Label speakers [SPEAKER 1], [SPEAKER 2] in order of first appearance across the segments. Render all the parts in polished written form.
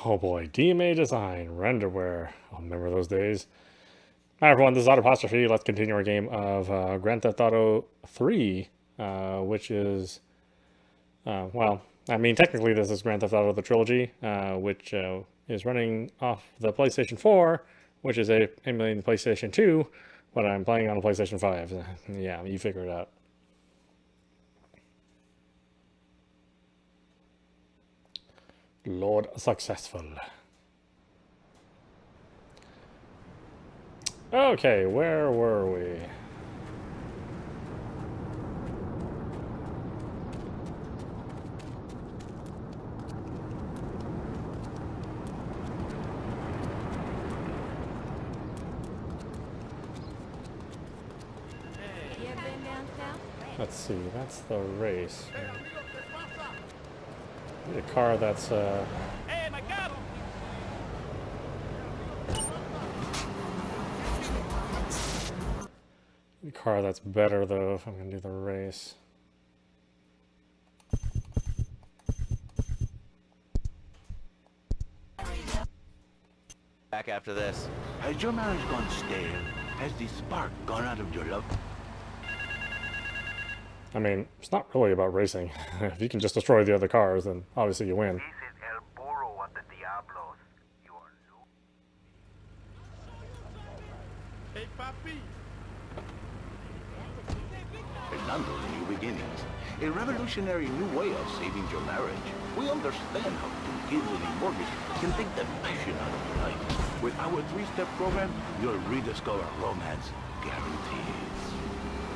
[SPEAKER 1] Oh boy, DMA design, renderware. I remember those days. Hi everyone, this is audap. Let's continue our game of Grand Theft Auto 3, which is, well, I mean, technically this is Grand Theft Auto the Trilogy, which is running off the PlayStation 4, which is emulating the PlayStation 2, but I'm playing on a PlayStation 5. Yeah, you figure it out. Lord Successful. Okay, where were we? Let's see, that's the race. A car that's a car that's better though if I'm gonna do the race.
[SPEAKER 2] Back after this.
[SPEAKER 3] Has your marriage gone stale? Has the spark gone out of your love?
[SPEAKER 1] I mean, it's not really about racing. If you can just destroy the other cars, then obviously you win.
[SPEAKER 4] Hey, papi.
[SPEAKER 3] Fernando's New Beginnings. A revolutionary new way of saving your marriage. We understand how two kids and a mortgage can take the passion out of your life. With our 3-step program, you'll rediscover romance guaranteed.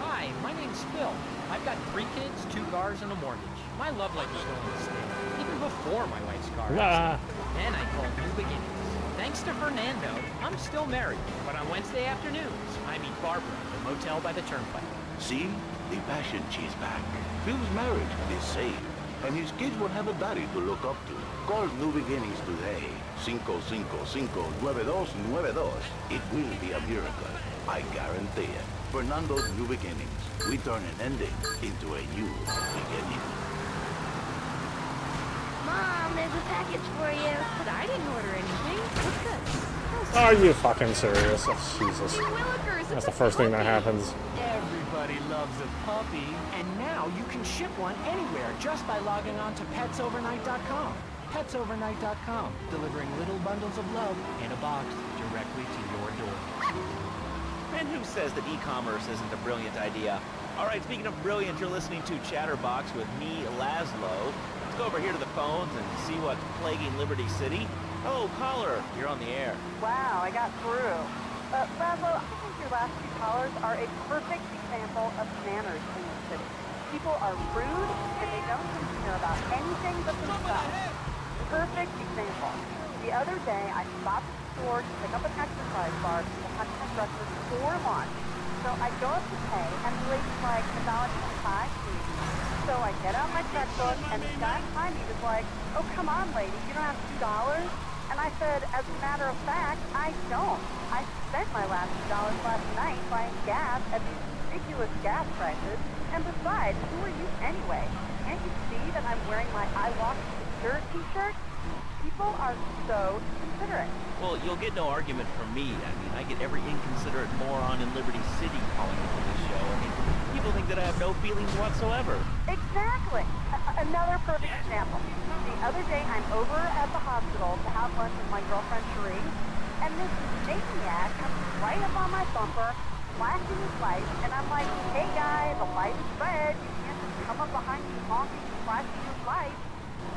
[SPEAKER 5] Hi, my name's Phil. I've got 3 kids, 2 cars, and a mortgage. My love life is going to stay, even before my wife's car accident. Then I called New Beginnings. Thanks to Fernando, I'm still married. But on Wednesday afternoons, I meet Barbara at the motel by the turnpike.
[SPEAKER 3] See? The passion she's back. Phil's marriage is safe. And his kids will have a daddy to look up to. Call New Beginnings today. 555-9292. It will be a miracle. I guarantee it. Fernando's New Beginnings. We turn an ending into a new beginning.
[SPEAKER 6] Mom, there's a package for you. But I didn't order anything. What's this?
[SPEAKER 1] Are you fucking serious? Oh, Jesus. That's the first thing that happens.
[SPEAKER 5] Everybody loves a puppy. And now you can ship one anywhere just by logging on to petsovernight.com. Petsovernight.com, delivering little bundles of love in a box directly to your door.
[SPEAKER 2] And who says that e-commerce isn't a brilliant idea? All right, speaking of brilliant, you're listening to Chatterbox with me, Laszlo. Let's go over here to the phones and see what's plaguing Liberty City. Oh, caller, you're on the air.
[SPEAKER 7] Wow, I got through. Laszlo, I think your last 2 callers are a perfect example of manners in this city. People are rude and they don't seem to care about anything but themselves. Perfect example. The other day, I stopped at the store to pick up an exercise bar to the hunting instructor for lunch. So I go up to pay, and the lady's like, $1.25, please. So I get out my checkbook, and the guy behind me was like, oh, come on, lady, you don't have $2? And I said, as a matter of fact, I don't. I spent my last $2 last night buying gas at these ridiculous gas prices. And besides, who are you anyway? Can't you see that I'm wearing my I Walk Secure t-shirt? People are so considerate.
[SPEAKER 2] Well, you'll get no argument from me. I mean, I get every inconsiderate moron in Liberty City calling into this show. I mean, people think that I have no feelings whatsoever.
[SPEAKER 7] Exactly. Another perfect example. The other day, I'm over at the hospital to have lunch with my girlfriend, Cherie, and this maniac comes right up on my bumper, flashing his lights, and I'm like, hey, guy, the light is red. You can't just come up behind me honking and flashing his lights.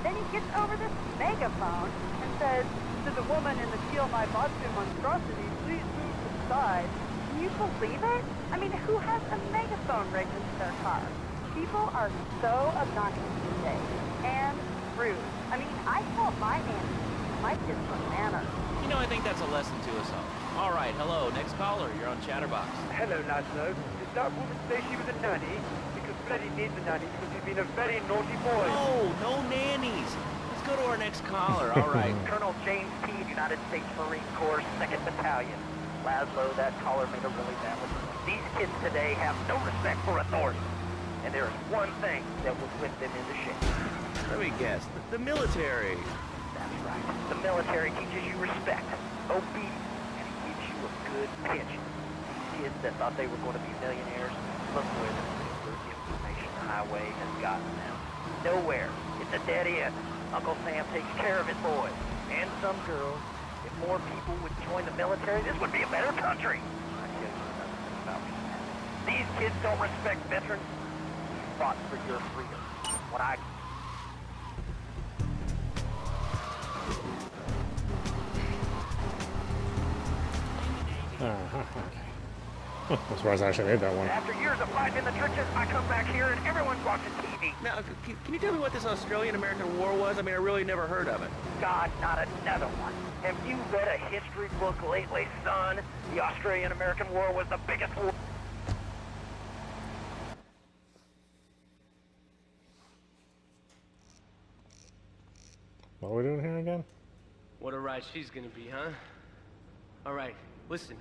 [SPEAKER 7] Then he gets over this megaphone and says, to the woman in the Kill My Monster Monstrosity, please move to the side. Can you believe it? I mean, who has a megaphone rigged into their car? People are so obnoxious these days. And rude. I mean, I taught my auntie, my kids from manners.
[SPEAKER 2] You know, I think that's a lesson to us all. All right, hello, next caller, you're on Chatterbox.
[SPEAKER 8] Hello, Laszlo. Did that woman say she was a nanny? Because Freddy needs a nanny because he's been a very naughty boy.
[SPEAKER 2] No nannies. Let's go to our next caller, all right.
[SPEAKER 8] Colonel James P., United States Marine Corps, 2nd Battalion. Laszlo, that caller made a really bad one. These kids today have no respect for authority. And there is one thing that will whip them into shape.
[SPEAKER 2] Let me guess, the military.
[SPEAKER 8] That's right. The military teaches you respect, obedience, and it gives you a good pension. These kids that thought they were going to be millionaires, look where the super information highway has gotten them. Nowhere. It's a dead end. Uncle Sam takes care of his boys, and some girls. If more people would join the military, this would be a better country. I tell you another thing about me. These kids don't respect veterans. You fought for your freedom. When I...
[SPEAKER 1] Okay. I'm surprised I actually made that one.
[SPEAKER 8] After years of fighting in the trenches, I come back here and everyone's watching TV.
[SPEAKER 2] Now, can you tell me what this Australian-American War was? I mean, I really never heard of it.
[SPEAKER 8] God, not another one. Have you read a history book lately, son? The Australian-American War was the biggest war.
[SPEAKER 1] What are we doing here again?
[SPEAKER 4] What a ride she's gonna be, huh? All right, listen.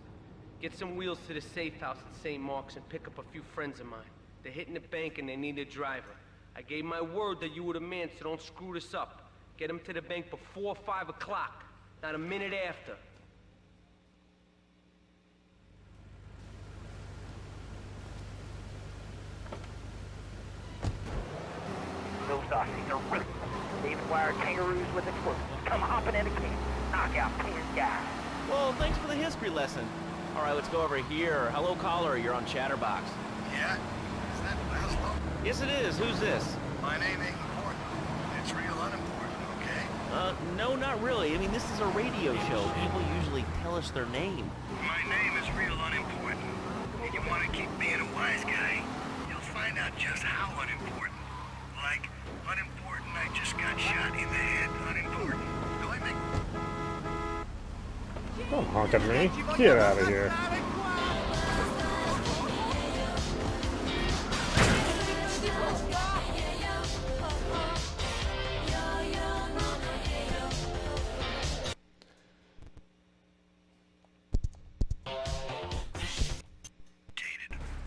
[SPEAKER 4] Get some wheels to the safe house at St. Mark's and pick up a few friends of mine. They're hitting the bank and they need a driver. I gave my word that you were the man, so don't screw this up. Get them to the bank before 5 o'clock, not a minute after.
[SPEAKER 8] Those Aussies are ruthless. They've wired kangaroos with explosives. Come hopping in a can. Knock out 10 guys.
[SPEAKER 2] Well, thanks for the history lesson. All right, let's go over here. Hello, caller. You're on Chatterbox.
[SPEAKER 9] Yeah? Is that Laszlo?
[SPEAKER 2] Yes, it is. Who's this?
[SPEAKER 9] My name ain't important. It's real unimportant, okay?
[SPEAKER 2] No, not really. I mean, this is a radio show. People usually tell us their name.
[SPEAKER 9] My name is real unimportant. And you want to keep being a wise guy, you'll find out just how unimportant. Like, unimportant, I just got shot in the head. Unimportant. Do I make...
[SPEAKER 1] Don't honk at me. Get out of here.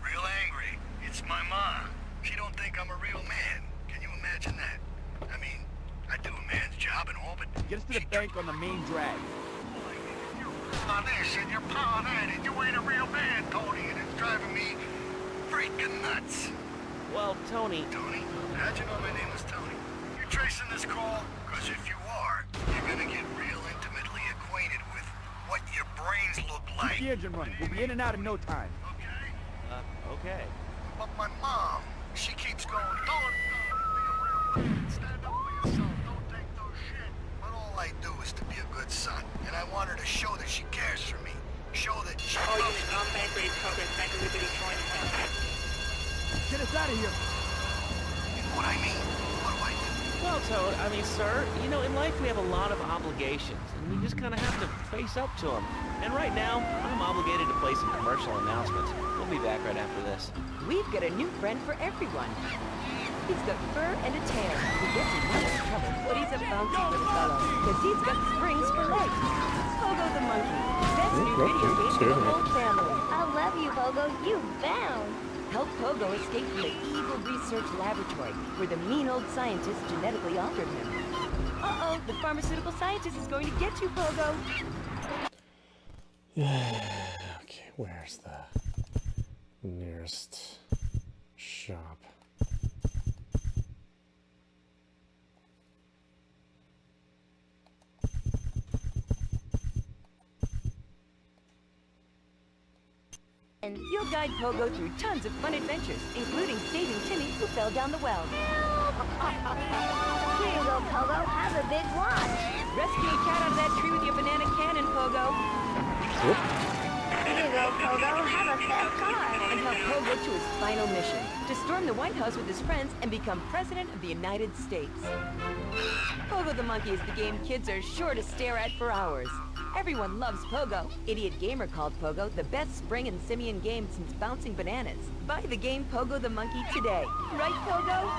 [SPEAKER 9] Real angry. It's my mom. She don't think I'm a real man. Can you imagine that? I mean, I do a man's job and all, but...
[SPEAKER 10] Get us to the bank on the main drag.
[SPEAKER 9] On this and you're on that, and you ain't a real man, Tony, and it's driving me freaking nuts.
[SPEAKER 2] Well, Tony...
[SPEAKER 9] Tony? How'd you know my name was Tony? You're tracing this call? Because if you are, you're gonna get real intimately acquainted with what your brains look like.
[SPEAKER 10] Keep the engine running. We'll be in and out in no time.
[SPEAKER 9] Okay?
[SPEAKER 2] Okay.
[SPEAKER 9] But my mom, she keeps going, don't be a real man. Stand up for yourself. Don't take no shit. But all I do is to be a good son. And I want her to show that she cares for me. Show that she loves me.
[SPEAKER 10] Get us out of here.
[SPEAKER 9] What I mean? What do I do?
[SPEAKER 2] Well, Toad, I mean, sir, you know, in life we have a lot of obligations, and we just kind of have to face up to them. And right now, I'm obligated to play some commercial announcements. We'll be back right after this.
[SPEAKER 11] We've got a new friend for everyone. He's got fur and a tail. He gets in much trouble, but he's a bouncy little fellow, because he's got springs for legs. Pogo the monkey, best new video game for the whole family.
[SPEAKER 6] I love you, Pogo. You bound.
[SPEAKER 11] Help Pogo escape from the evil research laboratory, where the mean old scientist genetically altered him. Uh-oh, the pharmaceutical scientist is going to get you, Pogo.
[SPEAKER 1] Okay, where's the nearest shop?
[SPEAKER 11] And you'll guide Pogo through tons of fun adventures, including saving Timmy, who fell down the well.
[SPEAKER 6] Here you go, Pogo. Have a big watch.
[SPEAKER 11] Rescue a cat out of that tree with your banana cannon, Pogo.
[SPEAKER 6] Here you go, Pogo. Have a fast car.
[SPEAKER 11] And help Pogo to his final mission, to storm the White House with his friends and become President of the United States. Pogo the Monkey is the game kids are sure to stare at for hours. Everyone loves Pogo. Idiot Gamer called Pogo the best spring and simian game since bouncing bananas. Buy the game Pogo the Monkey today. Right, Pogo?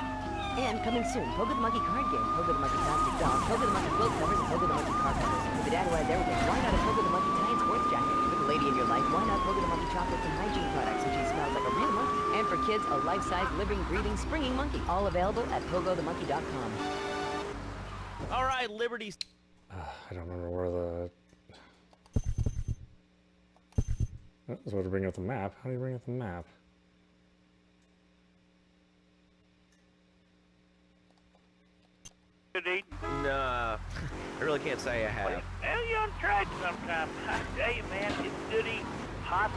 [SPEAKER 11] And coming soon, Pogo the Monkey card game, Pogo the Monkey plastic doll, Pogo the Monkey quilt covers, and Pogo the Monkey car covers. With the dad who has everything, why not a Pogo the Monkey tie and sports jacket? With the lady in your life, why not Pogo the Monkey chocolates and hygiene products so she smells like a real monkey? And for kids, a life-size, living, breathing, springing monkey. All available at pogothemonkey.com.
[SPEAKER 2] All right, Liberty...
[SPEAKER 1] I don't remember where the... That's what to bring up the map. How do you bring up the map?
[SPEAKER 2] Nah, I really can't say I have.
[SPEAKER 8] Well, you on track sometime. I tell you, man, it's good eating hot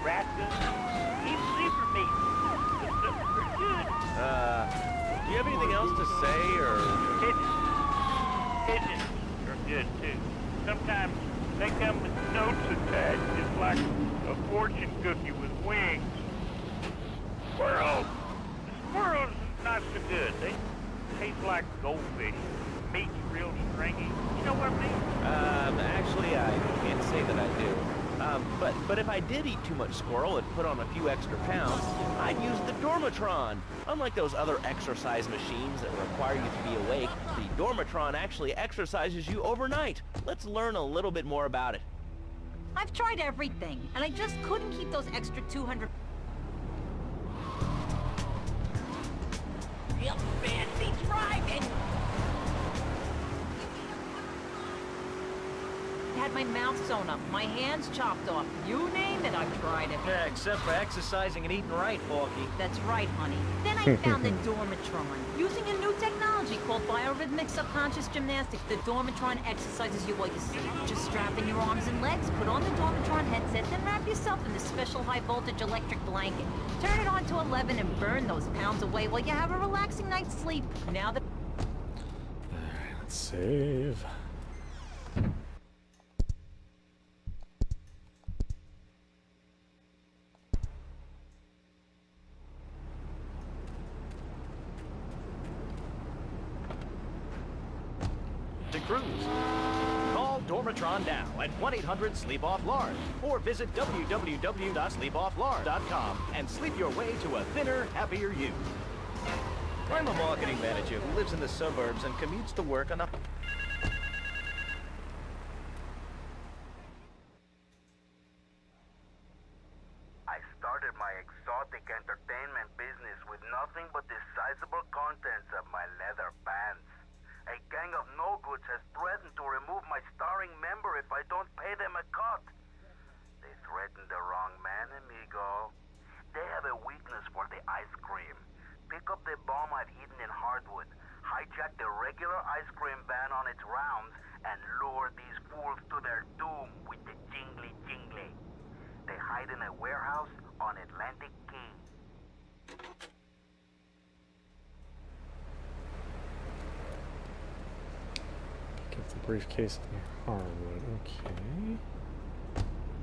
[SPEAKER 8] raccoon, even zebra meat. It's pretty good.
[SPEAKER 2] Do you have anything else to say, or...?
[SPEAKER 8] Pigeons are good, too. Sometimes they come with notes attached, just like a fortune cookie with wings. Squirrels! The squirrels not so good. They taste like goldfish. Meat's real stringy. You know what I mean?
[SPEAKER 2] Actually, I can't say that I do. But if I did eat too much squirrel and put on a few extra pounds, I'd use the Dormatron. Unlike those other exercise machines that require you to be awake, the Dormatron actually exercises you overnight. Let's learn a little bit more about it.
[SPEAKER 12] I've tried everything, and I just couldn't keep those extra 200... Real fancy driving! Had my mouth sewn up, my hands chopped off. You name it, I've tried it.
[SPEAKER 13] Yeah, except for exercising and eating right, Forky.
[SPEAKER 12] That's right, honey. Then I found the Dormatron. Using a new technology called biorhythmic subconscious gymnastics, the Dormatron exercises you while you sleep. Just strap in your arms and legs, put on the Dormatron headset, then wrap yourself in the special high-voltage electric blanket. Turn it on to 11 and burn those pounds away while you have a relaxing night's sleep. Now that...
[SPEAKER 1] Alright, let's save.
[SPEAKER 13] To cruise. Call Dormatron now at 1-800-SLEEP-OFF-LARD or visit www.sleepofflard.com and sleep your way to a thinner, happier you. I'm a marketing manager who lives in the suburbs and commutes to work on a...
[SPEAKER 3] I started my exotic entertainment business with nothing but the sizable contents of my leather pants. A gang of no-goods has threatened to remove my starring member if I don't pay them a cut. They threatened the wrong man, amigo. They have a weakness for the ice cream. Pick up the bomb I've hidden in hardwood, hijack the regular ice cream van on its rounds, and lure these fools to their doom with the jingly jingly. They hide in a warehouse on Atlantic Key.
[SPEAKER 1] Get the briefcase in hardwood. Okay.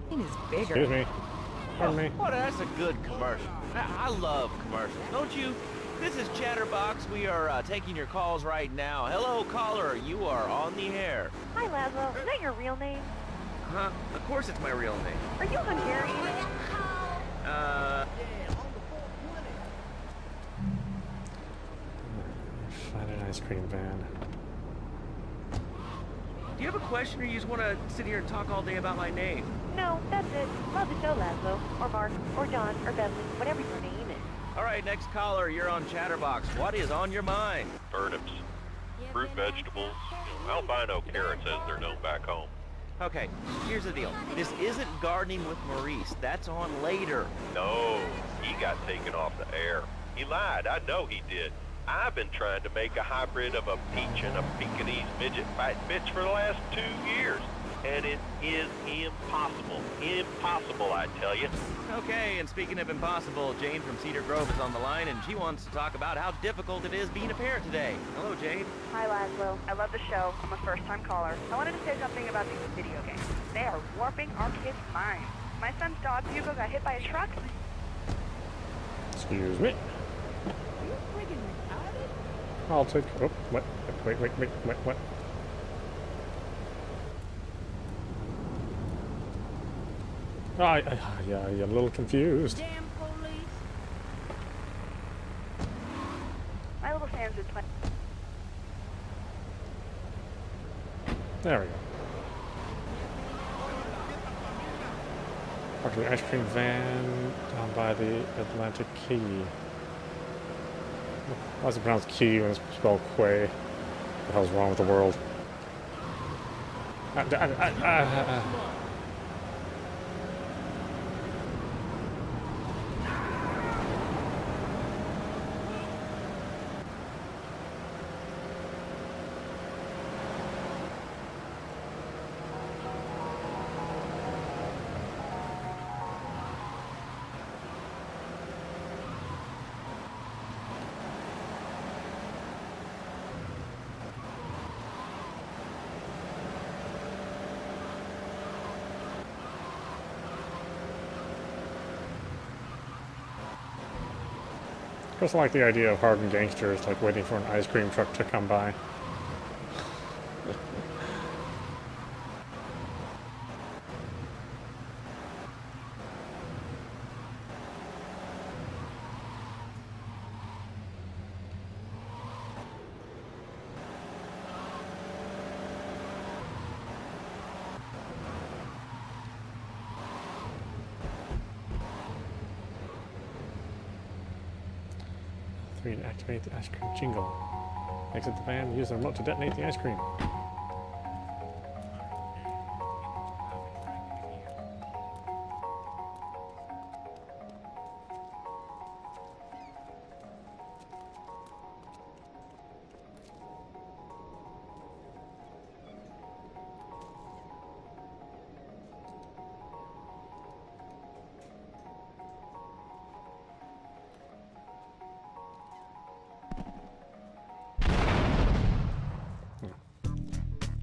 [SPEAKER 11] Thing is bigger.
[SPEAKER 1] Excuse me. Pardon me.
[SPEAKER 2] Oh, that's a good commercial. I love commercials, don't you? This is Chatterbox. We are taking your calls right now. Hello, caller. You are on the air.
[SPEAKER 7] Hi, Laszlo. Is that your real name?
[SPEAKER 2] Huh? Of course it's my real name.
[SPEAKER 7] Are you Hungarian?
[SPEAKER 1] Find an ice cream van.
[SPEAKER 2] Do you have a question, or you just want to sit here and talk all day about my name?
[SPEAKER 7] No, that's it. Love the show, Laszlo. Or Mark, or John, or Bentley, whatever your name is.
[SPEAKER 2] All right, next caller. You're on Chatterbox. What is on your mind?
[SPEAKER 14] Turnips, fruit vegetables, albino carrots as they're known back home.
[SPEAKER 2] Okay, here's the deal. This isn't Gardening with Maurice. That's on later.
[SPEAKER 14] No, he got taken off the air. He lied. I know he did. I've been trying to make a hybrid of a peach and a Pekingese midget fight bitch for the last 2 years. And it is impossible. Impossible, I tell you.
[SPEAKER 2] Okay, and speaking of impossible, Jane from Cedar Grove is on the line, and she wants to talk about how difficult it is being a parent today. Hello, Jane.
[SPEAKER 7] Hi, Laszlo. I love the show. I'm a first-time caller. I wanted to say something about these video games. They are warping our kids' minds. My son's dog, Hugo, got hit by a truck.
[SPEAKER 1] Excuse me. I'll take... Oh, what? Wait, what? Yeah, you're a little confused.
[SPEAKER 7] Damn police. My little Sam's is playing.
[SPEAKER 1] There we go. Park the ice cream van down by the Atlantic Key. Why is it pronounced key when it's spelled quay? What the hell's wrong with the world? I just like the idea of hardened gangsters like waiting for an ice cream truck to come by. To activate the ice cream jingle. Exit the van, use the remote to detonate the ice cream.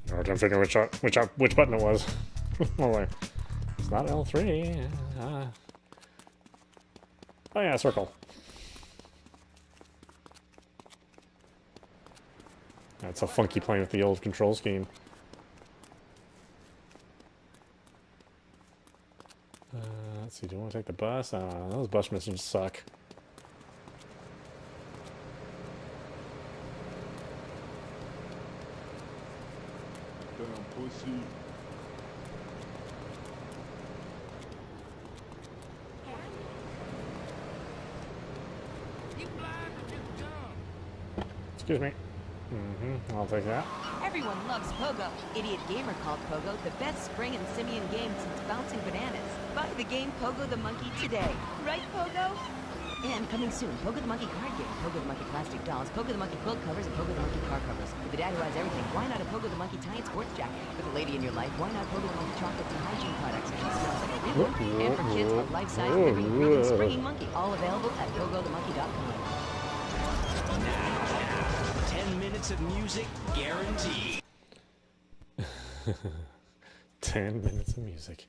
[SPEAKER 1] I couldn't figure which button it was. I'm like, it's not L3. Oh yeah, circle. That's so funky playing with the old control scheme. Let's see, do you want to take the bus? Those bus missions suck.
[SPEAKER 15] Pussy.
[SPEAKER 1] Excuse me. I'll take that.
[SPEAKER 11] Everyone loves Pogo. Idiot Gamer called Pogo the best spring and simian game since bouncing bananas. Buy the game Pogo the Monkey today. Right, Pogo? And coming soon, Pogo the Monkey card game, Pogo the Monkey plastic dolls, Pogo the Monkey quilt covers, and Pogo the Monkey car covers. For the dad who has everything, why not a Pogo the Monkey tie and sports jacket? For the lady in your life, why not Pogo the Monkey chocolates and hygiene products? She smells like a real one. And for kids, a life-size living, breathing, springy monkey. All available at PogoTheMonkey.com.
[SPEAKER 16] Now, 10 minutes of music guaranteed.
[SPEAKER 1] 10 minutes of music.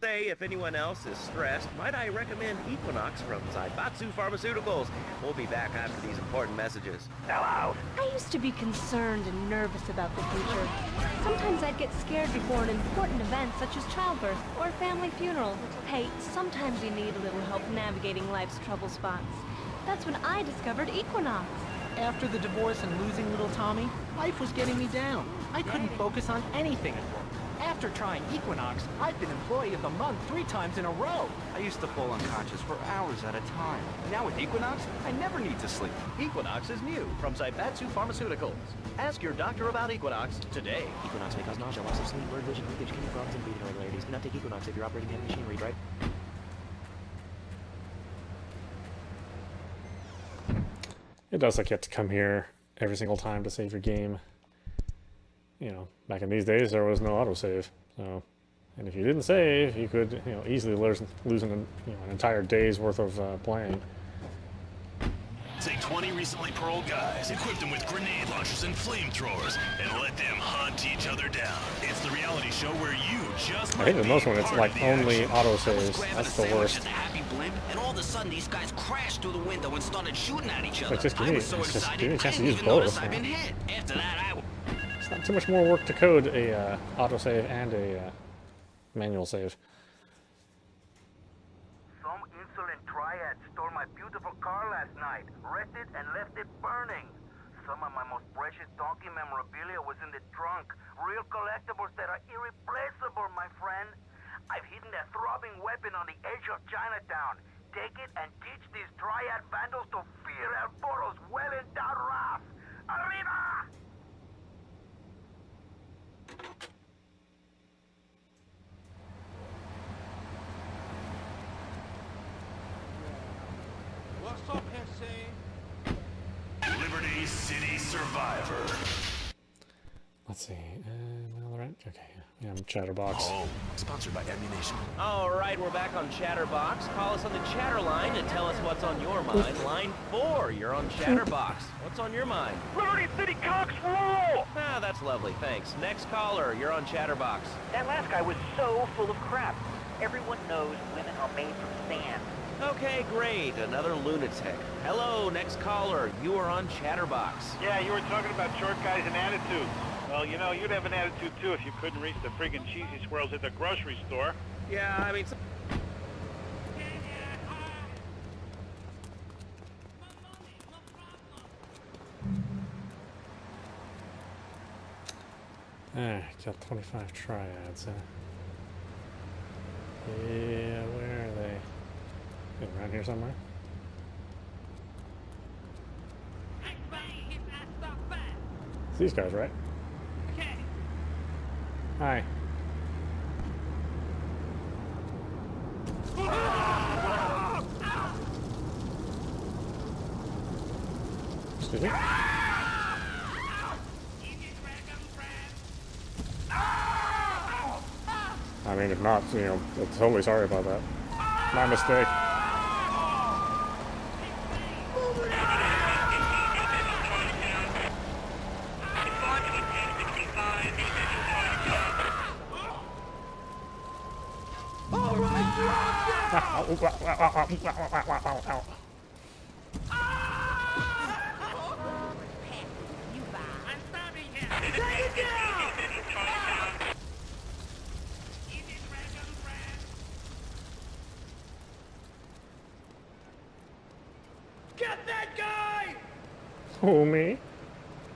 [SPEAKER 2] Say, if anyone else is stressed, might I recommend Equinox from Zaibatsu Pharmaceuticals? We'll be back after these important messages.
[SPEAKER 8] Hello?
[SPEAKER 6] I used to be concerned and nervous about the future. Sometimes I'd get scared before an important event such as childbirth or a family funeral. Hey, sometimes you need a little help navigating life's trouble spots. That's when I discovered Equinox.
[SPEAKER 5] After the divorce and losing little Tommy, life was getting me down. I couldn't focus on anything at work. After trying Equinox, I've been Employee of the Month 3 times in a row.
[SPEAKER 17] I used to fall unconscious for hours at a time. Now with Equinox, I never need to sleep.
[SPEAKER 13] Equinox is new from Zaibatsu Pharmaceuticals. Ask your doctor about Equinox today.
[SPEAKER 18] Equinox may cause nausea, loss of sleep, blurred vision, leakage, kidney problems, and breathing irregularities. Do not take Equinox if you're operating heavy machinery, right?
[SPEAKER 1] It does like you have to come here every single time to save your game. You know, back in these days there was no autosave, so, and if you didn't save, you could, you know, easily lose an entire day's worth of playing.
[SPEAKER 16] Take 20 recently paroled guys, equip them with grenade launchers and flamethrowers, and let them hunt each other down. It's the reality show where you just
[SPEAKER 1] I think in most one it's like only autosaves. That's the worst.
[SPEAKER 16] Just a happy blimp, and all of a sudden these guys crashed through the window and started shooting at each other.
[SPEAKER 1] Like, just give me,
[SPEAKER 16] I was so
[SPEAKER 1] just
[SPEAKER 16] excited,
[SPEAKER 1] give me a chance to
[SPEAKER 16] I
[SPEAKER 1] use
[SPEAKER 16] didn't even
[SPEAKER 1] both.
[SPEAKER 16] notice I'd been hit. After that,
[SPEAKER 1] It's not too much more work to code a autosave and a manual save.
[SPEAKER 19] Some insolent triad stole my beautiful car last night, wrecked it and left it burning. Some of my most precious donkey memorabilia was in the trunk. Real collectibles that are irreplaceable, my friend. I've hidden a throbbing weapon on the edge of Chinatown. Take it and teach these triad vandals to fear El Poro's well-endowed wrath. Arriba!
[SPEAKER 16] Liberty City Survivor.
[SPEAKER 1] Let's see. Am I all right? Okay. Yeah, I'm Chatterbox.
[SPEAKER 16] Oh, sponsored by Ammunition.
[SPEAKER 2] All right, we're back on Chatterbox. Call us on the chatter line and tell us what's on your mind. Line 4, you're on Chatterbox. What's on your mind?
[SPEAKER 8] Liberty City cocks rule!
[SPEAKER 2] Ah, that's lovely, thanks. Next caller, you're on Chatterbox.
[SPEAKER 8] That last guy was so full of crap. Everyone knows women are made from sand.
[SPEAKER 2] Okay, great. Another lunatic. Hello, next caller. You are on Chatterbox.
[SPEAKER 15] Yeah, you were talking about short guys and attitudes. Well, you know, you'd have an attitude too if you couldn't reach the friggin' cheesy squirrels at the grocery store.
[SPEAKER 2] Yeah, I mean...
[SPEAKER 1] Got 25 triads. Yeah, where are they? Around here somewhere? It's these guys, right? Hi. Excuse me? I mean, if not, you know, I'm totally sorry about that. My mistake.
[SPEAKER 10] Get that guy!
[SPEAKER 1] Who, me?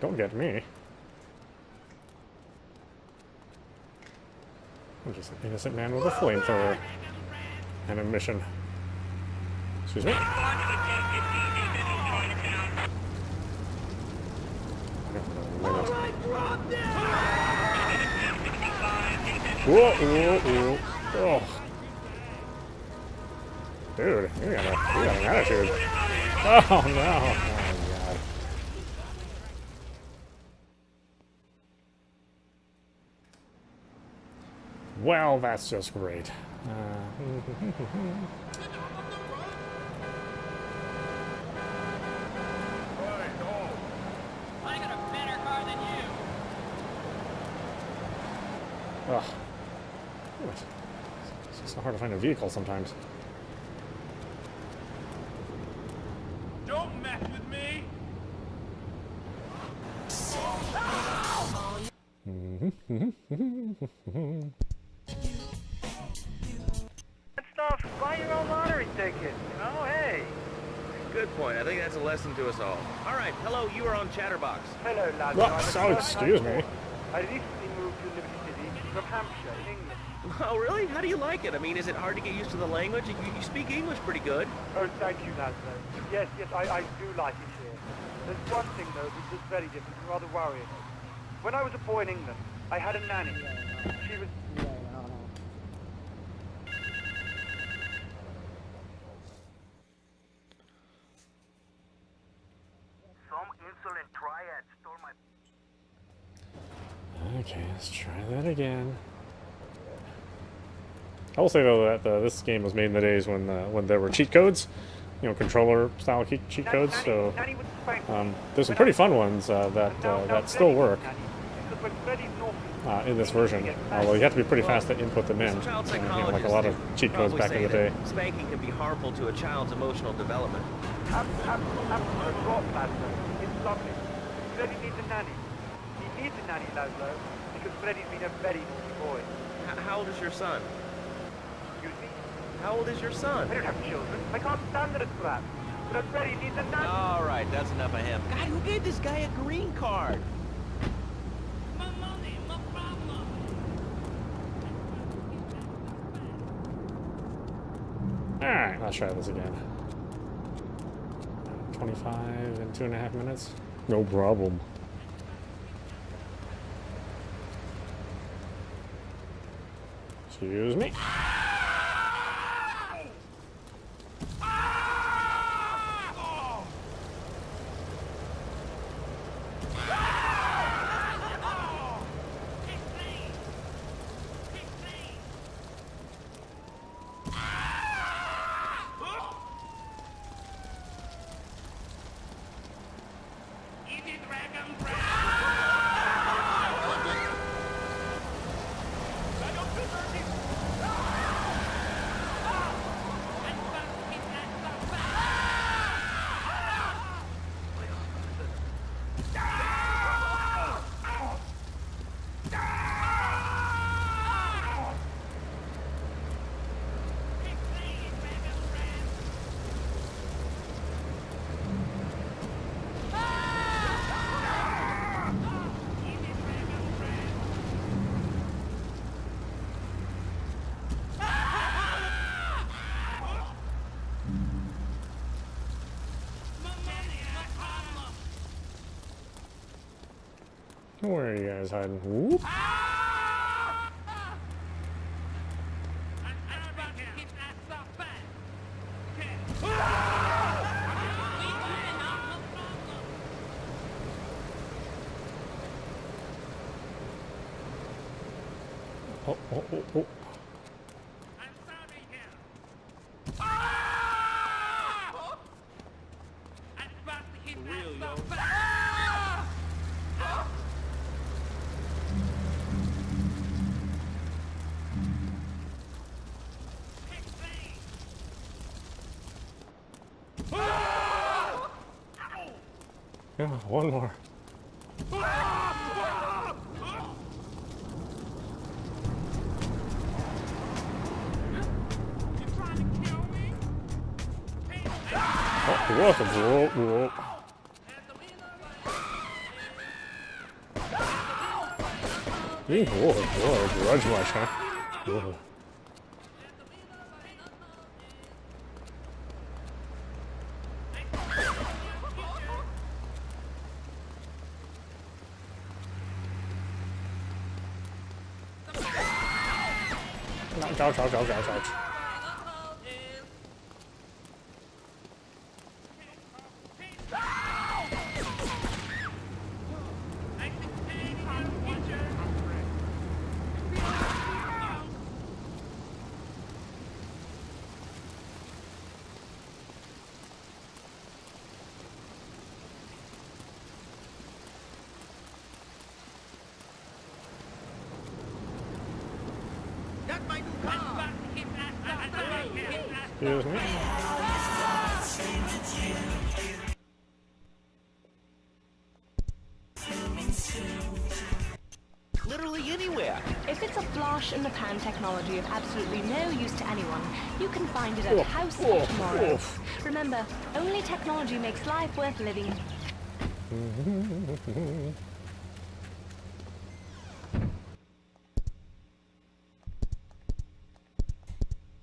[SPEAKER 1] Don't get me. I'm just an innocent man with a flamethrower and a mission. Excuse me? Whoa, whoa, whoa. Oh. Dude, you got an attitude. Oh, no. Oh, God. Well, that's just great.
[SPEAKER 10] I got a better car than you.
[SPEAKER 1] Ugh. It's so hard to find a vehicle sometimes.
[SPEAKER 10] Don't mess with me.
[SPEAKER 8] Stuff, buy your own lottery ticket. You know, hey.
[SPEAKER 2] Good point. I think that's a lesson to us all. All right, hello, you are on Chatterbox.
[SPEAKER 20] Hello, lads.
[SPEAKER 1] Oh, excuse me.
[SPEAKER 20] I recently moved to Liberty City from Hampshire, England.
[SPEAKER 2] Oh, really? How do you like it? I mean, is it hard to get used to the language? You speak English pretty good.
[SPEAKER 20] Oh, thank you, Laszlo. Yes, I do like it here. There's one thing, though, that's very different and rather worrying. When I was a boy in England, I had a nanny. She was...
[SPEAKER 19] Some insolent triad stole my...
[SPEAKER 1] Okay, let's try that again. I will say though that this game was made in the days when there were cheat codes, you know, controller style cheat codes. So there's some pretty fun ones that still work in this version. Although you have to be pretty fast to input them in, you know, like a lot of cheat codes back in the day.
[SPEAKER 2] Spanking can be harmful to a child's emotional development.
[SPEAKER 20] Absolute rot, Laszlo. It's lovely. Freddy needs a nanny. He needs a nanny, Laszlo, because Freddy's been a very naughty boy.
[SPEAKER 2] How old is your son?
[SPEAKER 20] Excuse me?
[SPEAKER 2] How old is your son?
[SPEAKER 20] I don't have children. I can't stand it, crap. But Freddy needs a nanny.
[SPEAKER 2] All right, that's enough of him. God, who gave this guy a green card?
[SPEAKER 1] Alright, let's try this again. 25 in 2.5 minutes? No problem. Excuse me. Where are you guys hiding? Whoop. Oh, oh, oh, oh. Yeah, one more. Oh, what a whoa, whoa. Whoa, whoa, grudge much, huh? Whoa. Ouch, ouch, ouch, ouch, ouch. Excuse me.
[SPEAKER 2] Literally anywhere.
[SPEAKER 6] If it's a flash in the pan technology of absolutely no use to anyone, you can find it at House tomorrow. Remember, only technology makes life worth living.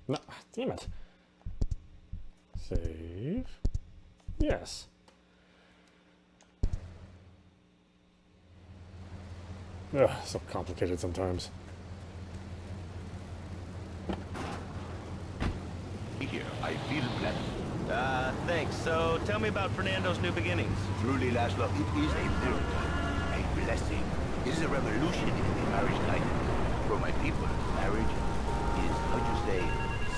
[SPEAKER 1] No, damn it. Save. Yes. Ugh, so complicated sometimes.
[SPEAKER 3] Here, I feel blessed.
[SPEAKER 2] Thanks. So, tell me about Fernando's new beginnings.
[SPEAKER 3] Truly, Laszlo, it is a miracle, a blessing. It is a revolution in the marriage life. For my people, marriage is, how to say,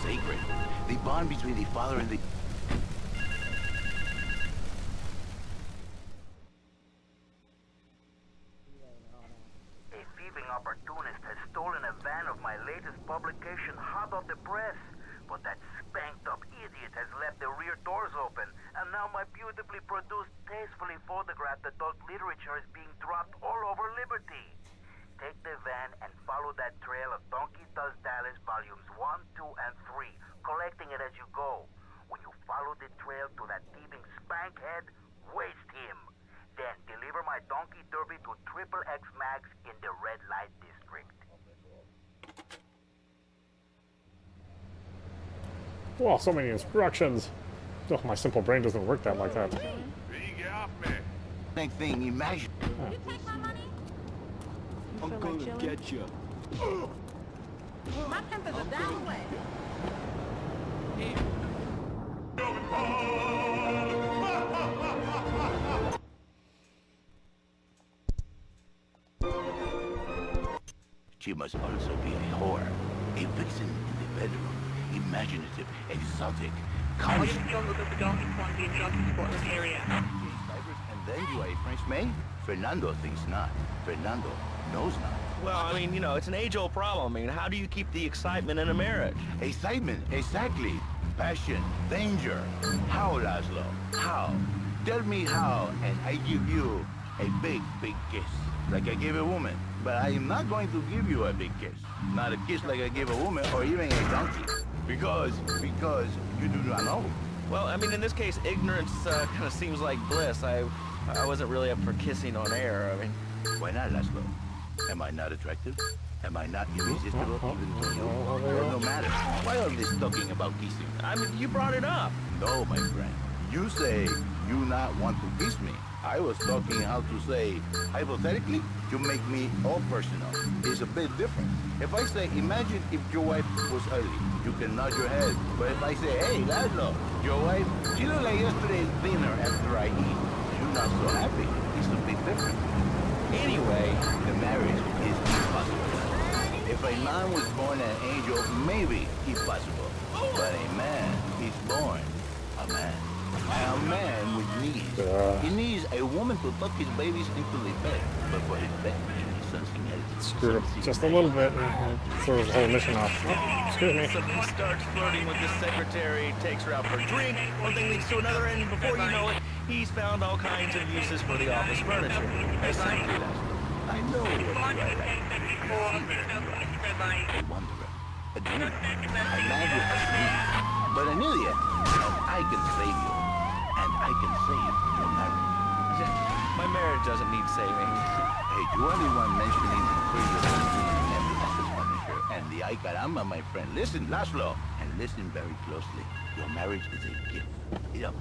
[SPEAKER 3] sacred. The bond between the father and the...
[SPEAKER 19] A thieving opportunist has stolen a van of my latest publication hot off the press. But that spanked-up idiot has left the rear doors open, and now my beautifully produced, tastefully photographed adult literature is being dropped all over Liberty. Take the van and follow that trail of Donkey Does Dallas volumes 1, 2, and 3, collecting it as you go. When you follow the trail to that thieving spankhead, waste him. Then deliver my Donkey Derby to XXX Max in the red light district.
[SPEAKER 1] Wow, so many instructions. Oh, my simple brain doesn't work that like that.
[SPEAKER 3] Get off me. Same thing, imagine.
[SPEAKER 6] You take my money?
[SPEAKER 3] I'm gonna get you.
[SPEAKER 12] My tempers are down way.
[SPEAKER 3] She must also be a whore. A vixen in the bedroom. Imaginative, exotic, conscious.
[SPEAKER 19] And then
[SPEAKER 3] lend you a French maid? Fernando thinks not. Fernando knows not.
[SPEAKER 2] Well, I mean, you know, it's an age-old problem. I mean, how do you keep the excitement in a marriage?
[SPEAKER 3] Excitement, exactly. Passion, danger. How, Laszlo? How? Tell me how, and I give you a big, big kiss. Like I gave a woman. But I am not going to give you a big kiss. Not a kiss like I gave a woman or even a donkey. Because you do not know.
[SPEAKER 2] Well, I mean, in this case, ignorance kind of seems like bliss. I wasn't really up for kissing on air. I mean,
[SPEAKER 3] why not, Laszlo? Am I not attractive? Am I not irresistible even to you? Well, no matter. Why are they talking about kissing?
[SPEAKER 2] I mean, you brought it up.
[SPEAKER 3] No, my friend. You say you not want to kiss me. I was talking how to say, hypothetically, you make me all personal. It's a bit different. If I say, imagine if your wife was ugly, you can nod your head. But if I say, hey, Laszlo, your wife, she looked like yesterday's dinner after I eat. You're not so happy. It's a bit different.
[SPEAKER 2] Anyway,
[SPEAKER 3] the marriage is impossible. If a man was born an angel, maybe it's possible. But a man is born a man. A man with needs. He needs a woman to tuck his babies into the bed. But for his bed, he needs something else.
[SPEAKER 1] Screwed up just a little bit and throws the whole mission off. Oh, excuse me.
[SPEAKER 2] So he starts flirting with his secretary, takes her out for a drink, one thing leads to another, and before you know it, he's found all kinds of uses for the office furniture. Exactly that.
[SPEAKER 3] I know what you are like. A wanderer, a dreamer, a man who has needs. But Amelia, and I can save you. And I can save your marriage.
[SPEAKER 2] My marriage doesn't need saving.
[SPEAKER 3] Hey, you are the one mentioning the previous and the office furniture and the ay caramba, my friend. Listen, Laszlo, and listen very closely. Your marriage is a gift. It's a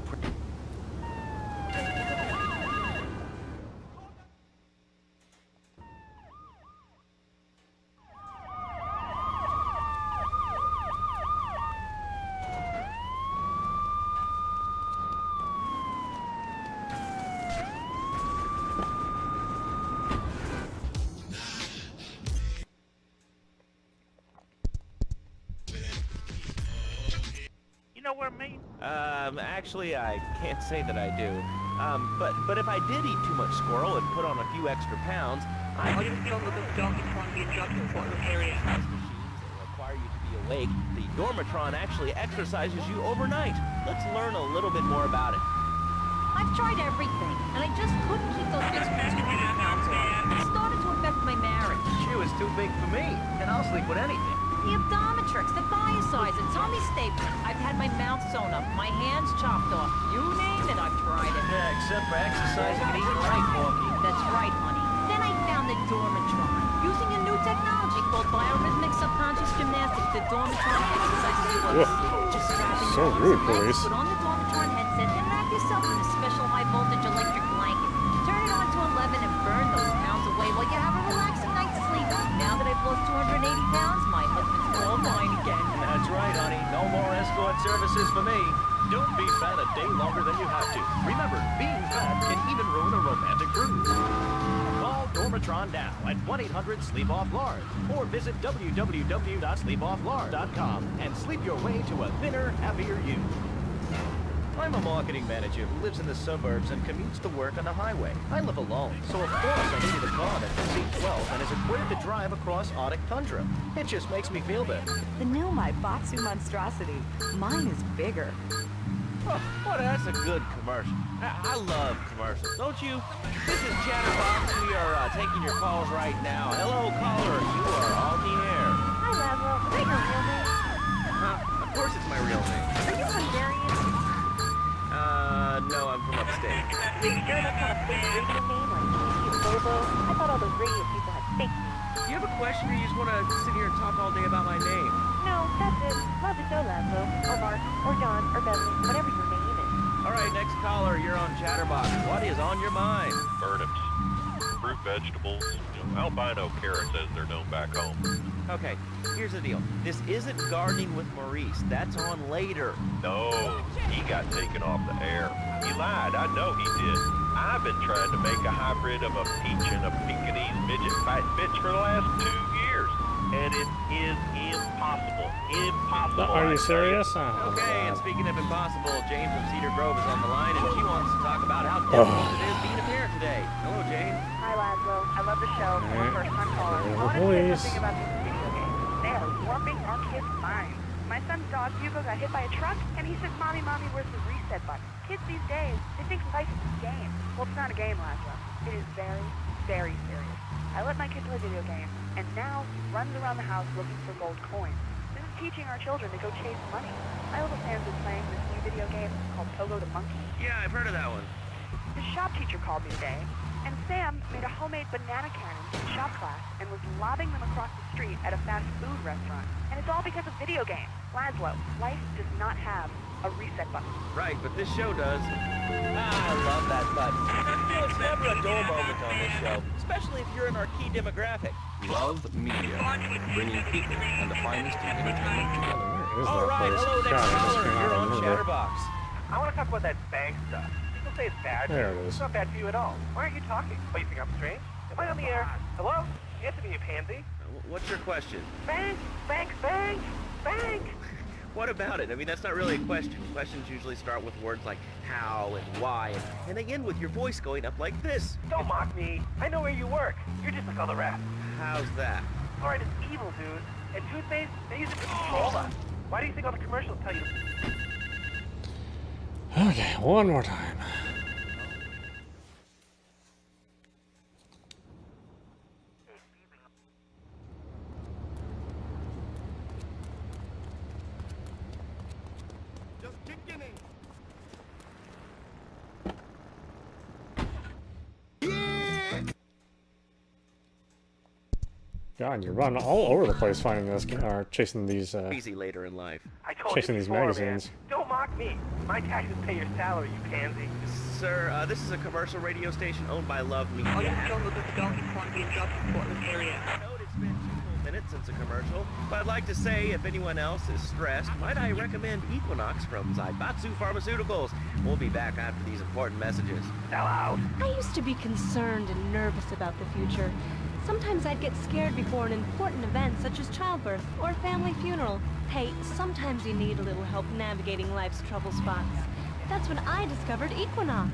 [SPEAKER 2] Actually, I can't say that I do. But if I did eat too much squirrel and put on a few extra pounds, I could fill the Donkeytron the instructor for various house machines that require you to be awake. The Dormatron actually exercises you overnight. Let's learn a little bit more about it.
[SPEAKER 12] I've tried everything, and I just couldn't keep those big 200 pounds off. It started to affect my marriage.
[SPEAKER 17] She was too big for me, and I'll sleep with anything.
[SPEAKER 12] The Optometrix, the biocides, the tummy staples. I've had my mouth sewn up, my hands chopped off. You name it, I've tried it.
[SPEAKER 2] Yeah, except for exercising and eating right, Porky.
[SPEAKER 12] That's right, honey. Then I found the Dormatron. Using a new technology called biorhythmic subconscious gymnastics, the Dormatron exercises you while you sleep. Just strapping your arms and legs, put on the Dormatron headset, and wrap yourself in a special high-voltage electric blanket. Turn it on to 11 and burn those pounds away while you have a relaxing night's sleep. Now that I've lost 280 pounds, my husband's all mine again.
[SPEAKER 2] That's right, honey. No more escort services for me. Don't be fat a day longer than you have to. Remember, being fat can even ruin a romantic cruise. Call Dormatron now at 1-800-SLEEP-OFF-LARD or visit www.sleepofflard.com and sleep your way to a thinner, happier you. I'm a marketing manager who lives in the suburbs and commutes to work on the highway. I live alone, so of course I needed a car that can seat 12 and is equipped to drive across Arctic tundra. It just makes me feel better.
[SPEAKER 11] The new Maibatsu monstrosity. Mine is bigger.
[SPEAKER 2] Oh, well, that's a good commercial. I love commercials, don't you? This is Chatterbox. We are taking your calls right now. Hello, caller. You are on the air.
[SPEAKER 7] Hi, Laszlo. Is that your real name?
[SPEAKER 2] Of course it's my real name.
[SPEAKER 7] Are you Hungarian?
[SPEAKER 2] No, I'm from upstate.
[SPEAKER 7] Do you sure that's not a fake radio name like Casey Bobo? I thought all those radio people had fake names.
[SPEAKER 4] Do you have a question or you just want to sit here and talk all day about my name?
[SPEAKER 7] No, that's it. Love the show, Laszlo. Or Mark, or John, or Beverly, whatever your name is.
[SPEAKER 2] All right, next caller, you're on Chatterbox. What is on your mind?
[SPEAKER 14] Turnips, fruit vegetables, albino carrots as they're known back home.
[SPEAKER 2] Okay, here's the deal. This isn't Gardening with Maurice. That's on later.
[SPEAKER 14] No, he got taken off the air. He lied. I know he did. I've been trying to make a hybrid of a peach and a Pekingese midget fight bitch for the last 2 years. And it is impossible. Impossible.
[SPEAKER 1] Are you serious?
[SPEAKER 2] Okay, and speaking of impossible, Jane from Cedar Grove is on the line, and she wants to talk about how difficult it is being a
[SPEAKER 7] love the show. I'm a first-time caller. I want to say something about these video games. They are warping our kids' minds. My son's dog, Hugo, got hit by a truck, and he said, Mommy, Mommy, where's the reset button? Kids these days, they think life is a game. Well, it's not a game, Lazarus. It is very, very serious. I let my kid play video games, and now he runs around the house looking for gold coins. This is teaching our children to go chase money. My little Sam's been playing this new video game called Pogo the Monkey.
[SPEAKER 2] Yeah, I've heard of that one.
[SPEAKER 7] The shop teacher called me today, and Sam made a homemade banana cannon in shop class and was lobbing them across the street at a fast food restaurant. And it's all because of video games. Laszlo, life does not have a reset button.
[SPEAKER 2] Right, but this show does. I love that button. It's never a dull moment on this show, especially if you're in our key demographic.
[SPEAKER 17] Love media, bringing people and the finest in entertainment together.
[SPEAKER 2] All right, hello, next caller. You're on Chatterbox.
[SPEAKER 8] I want to talk about that bank stuff. People say it's bad.
[SPEAKER 1] There it is.
[SPEAKER 8] It's not bad for you at all. Why aren't you talking? Oh, you think I'm strange? Am I on the air? Hello? Answer me, you pansy.
[SPEAKER 2] What's your question?
[SPEAKER 8] Bank, bank, bank, bank.
[SPEAKER 2] What about it? I mean, that's not really a question. Questions usually start with words like how and why, and they end with your voice going up like this.
[SPEAKER 8] Don't mock me. I know where you work. You're just like all the rest.
[SPEAKER 2] How's that?
[SPEAKER 8] Fluoride is evil, dude. And toothpaste, they use it to control us. Why do you think all the commercials tell you to...
[SPEAKER 1] Okay, one more time. God, you run all over the place finding this, or chasing these,
[SPEAKER 2] easy later in life.
[SPEAKER 8] I told
[SPEAKER 1] chasing
[SPEAKER 8] you
[SPEAKER 1] these
[SPEAKER 8] before,
[SPEAKER 1] magazines.
[SPEAKER 8] Man. Don't mock me. My taxes pay your salary, you pansy.
[SPEAKER 2] Sir, this is a commercial radio station owned by Love Media.
[SPEAKER 8] All you don't look at the Donkey Kong job in Portland area.
[SPEAKER 2] I know it's been 2 full minutes since a commercial, but I'd like to say, if anyone else is stressed, might I recommend Equinox from Zaibatsu Pharmaceuticals. We'll be back after these important messages.
[SPEAKER 8] Sell out.
[SPEAKER 6] I used to be concerned and nervous about the future. Sometimes I'd get scared before an important event such as childbirth or a family funeral. Hey, sometimes you need a little help navigating life's trouble spots. That's when I discovered Equinox.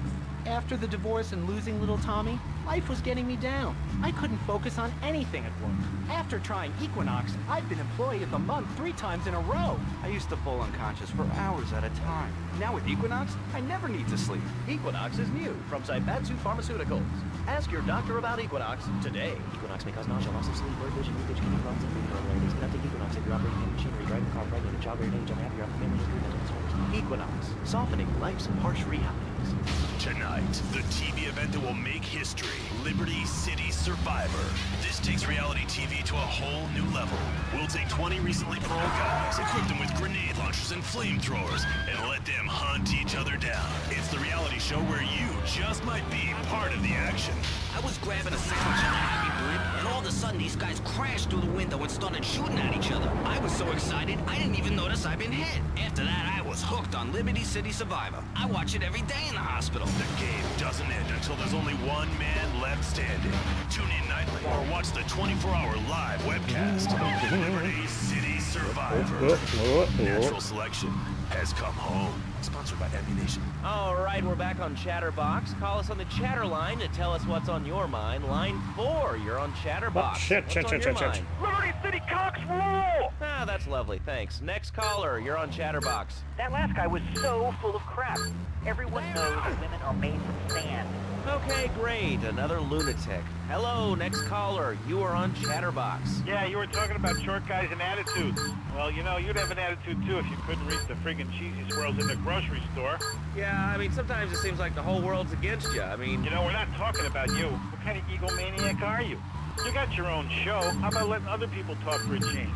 [SPEAKER 17] After the divorce and losing little Tommy, life was getting me down. I couldn't focus on anything at work. After trying Equinox, I've been employee of the month 3 times in a row. I used to fall unconscious for hours at a time. Now with Equinox, I never need to sleep.
[SPEAKER 13] Equinox is new from Zaibatsu Pharmaceuticals. Ask your doctor about Equinox today.
[SPEAKER 18] Equinox may cause nausea, loss of sleep, blurred vision, leakage, kidney problems, and breathing irregularities. Do not take Equinox if you're operating heavy machinery, driving a car, pregnant, a childbearing age, unhappy, or have a family history of mental disorders.
[SPEAKER 13] Equinox, softening life's harsh realities.
[SPEAKER 16] Tonight, the TV event that will make history, Liberty City Survivor. This takes reality TV to a whole new level. We'll take 20 recently paroled guys, equip them with grenade launchers and flamethrowers, and let them hunt each other down. It's the reality show where you just might be part of the action.
[SPEAKER 21] I was grabbing a sandwich in the Happy Bird, and all of a sudden these guys crashed through the window and started shooting at each other. I was so excited, I didn't even notice I'd been hit. After that, I was hooked on Liberty City Survivor. I watch it every day in the hospital.
[SPEAKER 16] The game doesn't end until there's only one man left standing. Tune in nightly or watch the 24-hour live webcast. Liberty City Survivor. Natural selection has come home. Sponsored by Ammunition.
[SPEAKER 2] All right, we're back on Chatterbox. Call us on the chatter line to tell us what's on your mind. Line 4, you're on Chatterbox.
[SPEAKER 1] Oh, shit.
[SPEAKER 8] Liberty City Cox rule!
[SPEAKER 2] Ah, that's lovely, thanks. Next caller, you're on Chatterbox.
[SPEAKER 8] That last guy was so full of crap. Everyone knows that women are made from sand.
[SPEAKER 2] Okay, great. Another lunatic. Hello, next caller. You are on Chatterbox.
[SPEAKER 15] Yeah, you were talking about short guys and attitudes. Well, you know, you'd have an attitude too if you couldn't reach the friggin' cheesy swirls in the grocery store.
[SPEAKER 2] Yeah, I mean, sometimes it seems like the whole world's against you. I mean...
[SPEAKER 15] You know, we're not talking about you. What kind of egomaniac are you? You got your own show. How about letting other people talk for a change?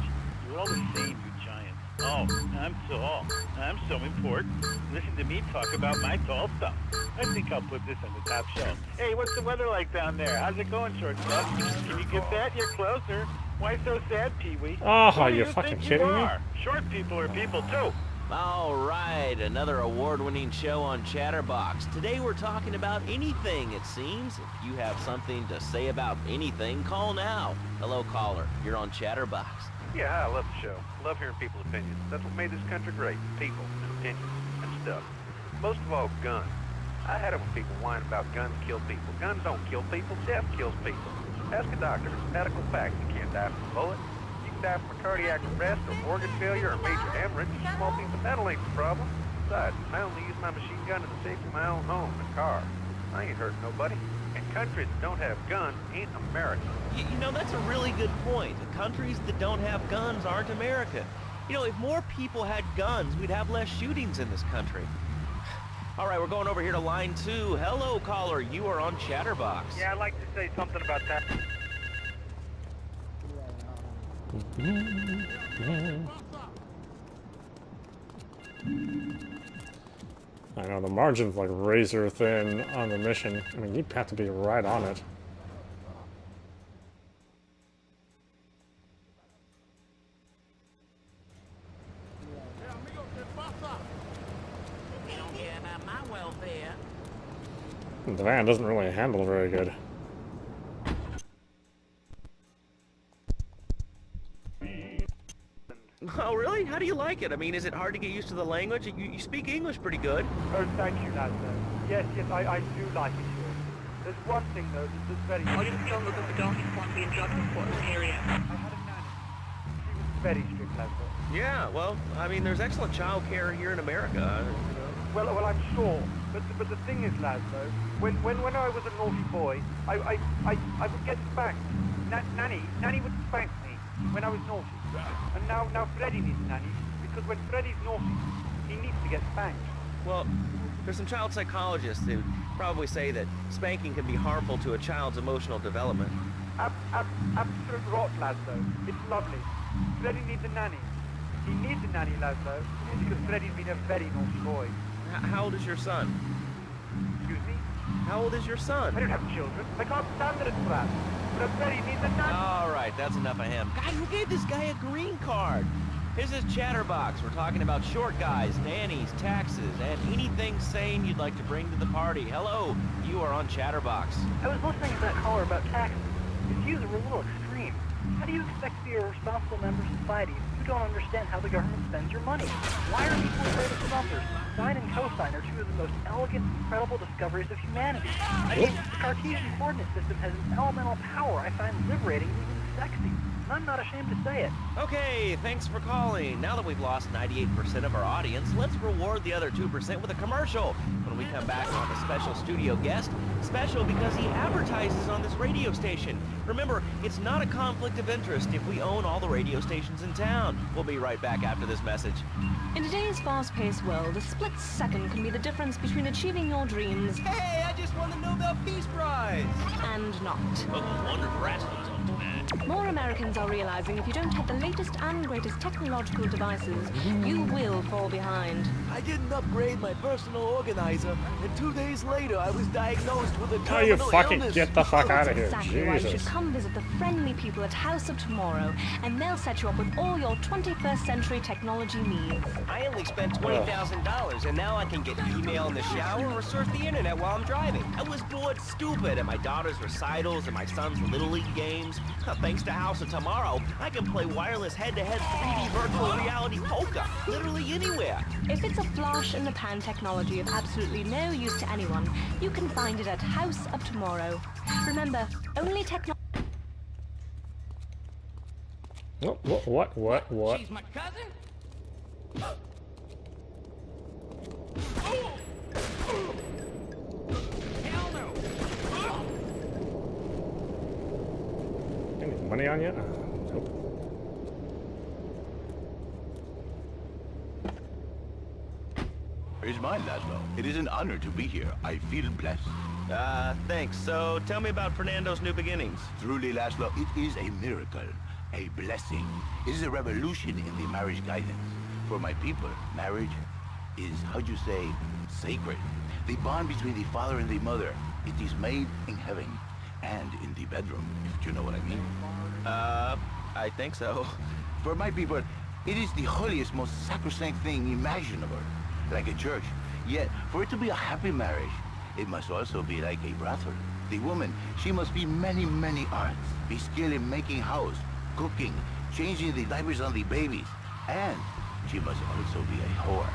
[SPEAKER 15] You're all the same, you giants. Oh, I'm tall. I'm so important. Listen to me talk about my tall stuff. I think I'll put this on the top shelf. Hey, what's the weather like down there? How's it going, short stuff? Can you get that? You're closer. Why so sad, Pee-wee?
[SPEAKER 1] Oh,
[SPEAKER 15] Who do
[SPEAKER 1] you're
[SPEAKER 15] you
[SPEAKER 1] fucking
[SPEAKER 15] think
[SPEAKER 1] kidding
[SPEAKER 15] you
[SPEAKER 1] me?
[SPEAKER 15] are? Short people are people, too.
[SPEAKER 2] All right, another award-winning show on Chatterbox. Today we're talking about anything, it seems. If you have something to say about anything, call now. Hello, caller. You're on Chatterbox.
[SPEAKER 22] Yeah, I love the show. Love hearing people's opinions. That's what made this country great. People and opinions and stuff. Most of all, guns. I had it when people whine about guns kill people. Guns don't kill people. Death kills people. Ask a doctor. It's a medical fact. You can't die from a bullet. You can die from a cardiac arrest or organ failure or major hemorrhage. A small piece of metal ain't the problem. Besides, I only use my machine gun in the safety of my own home and car. I ain't hurting nobody. And countries that don't have guns ain't America.
[SPEAKER 2] You know, that's a really good point. The countries that don't have guns aren't America. You know, if more people had guns, we'd have less shootings in this country. All right, we're going over here to line 2. Hello, caller. You are on Chatterbox.
[SPEAKER 20] Yeah, I'd like to say something about that.
[SPEAKER 1] I know the margin's like razor thin on the mission. I mean, you have to be right on it. The van doesn't really handle very good.
[SPEAKER 2] Oh, really? How do you like it? I mean, is it hard to get used to the language? You speak English pretty good.
[SPEAKER 20] Oh, thank you, Lazlo. Yes, I do like it here. There's one thing, though, that's very...
[SPEAKER 7] I didn't feel that the donkey want being drugged in the area.
[SPEAKER 20] I had a nanny. She was very strict, Lazlo.
[SPEAKER 2] Yeah, well, I mean, there's excellent child care here in America.
[SPEAKER 20] Well, I'm sure. But the thing is, Lazlo, when I was a naughty boy, I would get spanked. Nanny would spank me when I was naughty. And now Freddy needs a nanny, because when Freddy's naughty, he needs to get spanked.
[SPEAKER 2] Well, there's some child psychologists who probably say that spanking can be harmful to a child's emotional development.
[SPEAKER 20] Absolute rot, Lazlo. It's lovely. Freddy needs a nanny. He needs a nanny, Lazlo, because Freddy's been a very naughty boy.
[SPEAKER 2] How old is your son?
[SPEAKER 20] Excuse me?
[SPEAKER 2] How old is your son?
[SPEAKER 20] I don't have children. I can't stand it for that. But Freddy needs a nanny.
[SPEAKER 2] All right, that's enough of him. God, who gave this guy a green card? This is Chatterbox. We're talking about short guys, nannies, taxes, and anything sane you'd like to bring to the party. Hello, you are on Chatterbox.
[SPEAKER 8] I was listening to that caller about taxes. His views were a little extreme. How do you expect to be a responsible member of society if you don't understand how the government spends your money? Why are people afraid of numbers? Sine and cosine are two of the most elegant, incredible discoveries of humanity. I mean, the Cartesian coordinate system has an elemental power I find liberating and even sexy. And I'm not ashamed to say it.
[SPEAKER 2] Okay, thanks for calling. Now that we've lost 98% of our audience, let's reward the other 2% with a commercial. When we come back, we'll have a special studio guest. Special because he advertises on this radio station. Remember, it's not a conflict of interest if we own all the radio stations in town. We'll be right back after this message.
[SPEAKER 6] In today's fast-paced world, a split second can be the difference between achieving your dreams...
[SPEAKER 4] Hey, I just won the Nobel Peace Prize!
[SPEAKER 6] ...and not.
[SPEAKER 2] Wonder Rascals on demand.
[SPEAKER 6] More Americans are realizing if you don't have the latest and greatest technological devices, you will fall behind.
[SPEAKER 5] I didn't upgrade my personal organizer, and 2 days later I was diagnosed with a terminal
[SPEAKER 1] Oh, you fucking
[SPEAKER 5] illness.
[SPEAKER 1] get the fuck out of here,
[SPEAKER 6] Exactly why you should
[SPEAKER 1] Jesus.
[SPEAKER 6] come visit the friendly people at House of Tomorrow, and they'll set you up with all your 21st century technology needs.
[SPEAKER 2] I only spent $20,000, and now I can get email in the shower or surf the internet while I'm driving. I was bored stupid at my daughter's recitals and my son's Little League games. Thanks to House of Tomorrow, I can play wireless head-to-head 3D virtual reality poker, literally anywhere.
[SPEAKER 6] If it's a flash-in-the-pan technology of absolutely no use to anyone, you can find it at House of Tomorrow. Remember, only technology...
[SPEAKER 1] What?
[SPEAKER 10] She's my cousin? Hell no!
[SPEAKER 1] Any money on you? Nope.
[SPEAKER 3] It's mine, Laszlo. It is an honor to be here. I feel blessed.
[SPEAKER 2] Thanks. So tell me about Fernando's new beginnings.
[SPEAKER 3] Truly, Laszlo, it is a miracle, a blessing. It is a revolution in the marriage guidance. For my people, marriage is, how'd you say, sacred. The bond between the father and the mother. It is made in heaven and in the bedroom, if you know what I mean.
[SPEAKER 2] I think so.
[SPEAKER 3] For my people, it is the holiest, most sacrosanct thing imaginable. Like a church. Yet, for it to be a happy marriage, it must also be like a brothel. The woman, she must be many, many arts. Be skilled in making house, cooking, changing the diapers on the babies. And she must also be a whore.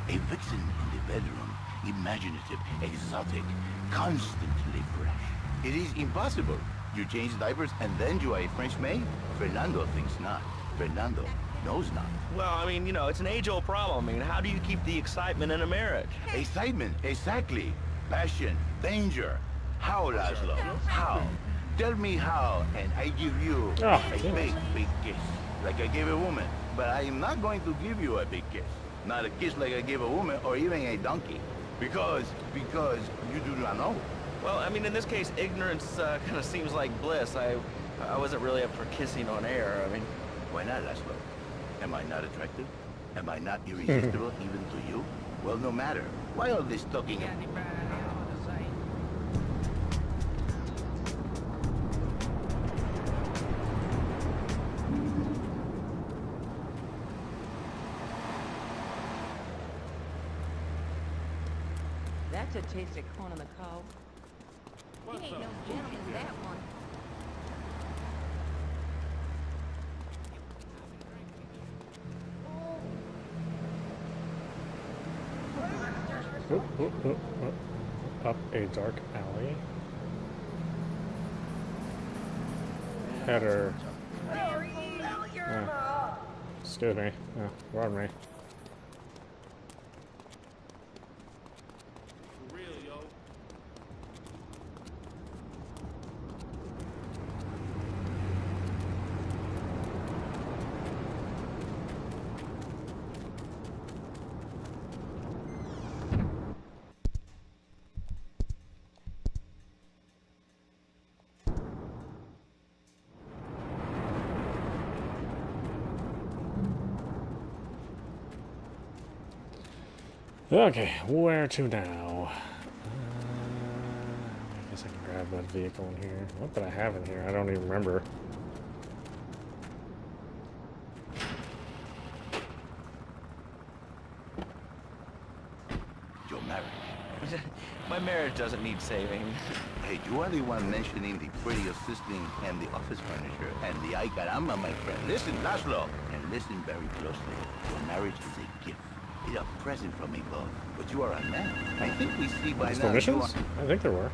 [SPEAKER 3] A vixen in the bedroom. Imaginative, exotic, constantly fresh. It is impossible You change diapers and then you are a French maid? Fernando thinks not. Fernando knows not.
[SPEAKER 2] Well, I mean, you know, it's an age-old problem. I mean, how do you keep the excitement in a marriage?
[SPEAKER 3] Excitement, exactly. Passion, danger. How, Laszlo? How? Tell me how, and I give you a big, big kiss, like I gave a woman. But I am not going to give you a big kiss. Not a kiss like I gave a woman or even a donkey. Because you do not know.
[SPEAKER 2] Well, I mean, in this case, ignorance kind of seems like bliss. I wasn't really up for kissing on air. I mean,
[SPEAKER 3] why not, Laszlo? Am I not attractive? Am I not irresistible even to you? Well, no matter. Why all this talking?
[SPEAKER 11] That's a taste of corn on the cob.
[SPEAKER 12] He ain't no gentleman, that one.
[SPEAKER 1] Up a dark alley. Header. Excuse me. Pardon me. Okay, where to now? I guess I can grab that vehicle in here. What did I have in here? I don't even remember.
[SPEAKER 3] Your marriage.
[SPEAKER 2] My marriage doesn't need saving.
[SPEAKER 3] Hey, you are the one mentioning the pretty assisting and the office furniture and the ay caramba, my friend. Listen, Laszlo, and listen very closely. Your marriage is a gift. It's a present from above, but you are a man. I think we see by now
[SPEAKER 1] missions? I think there were.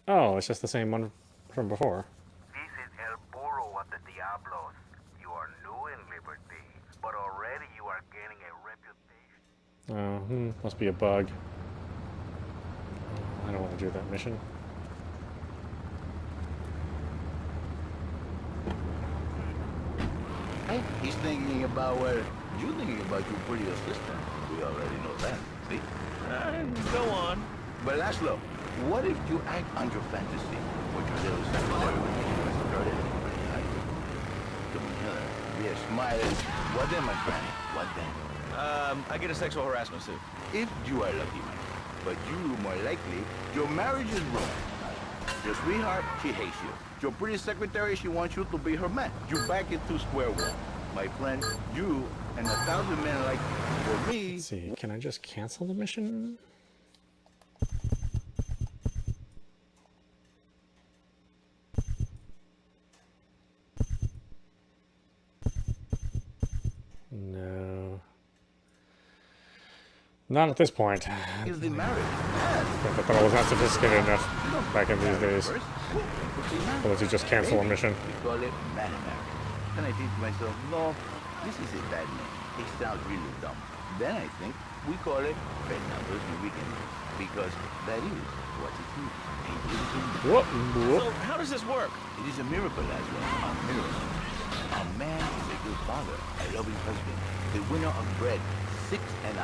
[SPEAKER 1] Oh, it's just the same one from before.
[SPEAKER 9] Visit El Burro of the Diablos. You are new in Liberty, but already you are gaining a reputation.
[SPEAKER 1] Oh, must be a bug. I don't want to do that mission.
[SPEAKER 3] Hey, he's thinking about what you're thinking about your pretty assistant. We already know that, see?
[SPEAKER 2] Go on.
[SPEAKER 3] But Laszlo, what if you act on your fantasy? What your little secretary would make you started pretty high. Come here, we are smiling. What then, my granny? What then?
[SPEAKER 2] I get a sexual harassment suit.
[SPEAKER 3] If you are lucky, man. But you, more likely, your marriage is ruined. Your sweetheart, she hates you. Your pretty secretary, she wants you to be her man. You back into square one. My friend, you and 1,000 men like for me.
[SPEAKER 1] Let's see, can I just cancel the mission? No. Not at this point.
[SPEAKER 3] Is the marriage?
[SPEAKER 1] I thought I was not sophisticated enough back in these days. Or would you just cancel a mission?
[SPEAKER 3] We call it man marriage. Then I think to myself, no, this is a bad name. It sounds really dumb. Then I think we call it Fernando's New Beginning. Because that is what it is.
[SPEAKER 2] So how does this work?
[SPEAKER 3] It is a miracle as well. A miracle. A man is a good father, a loving husband, the winner of bread, 6.5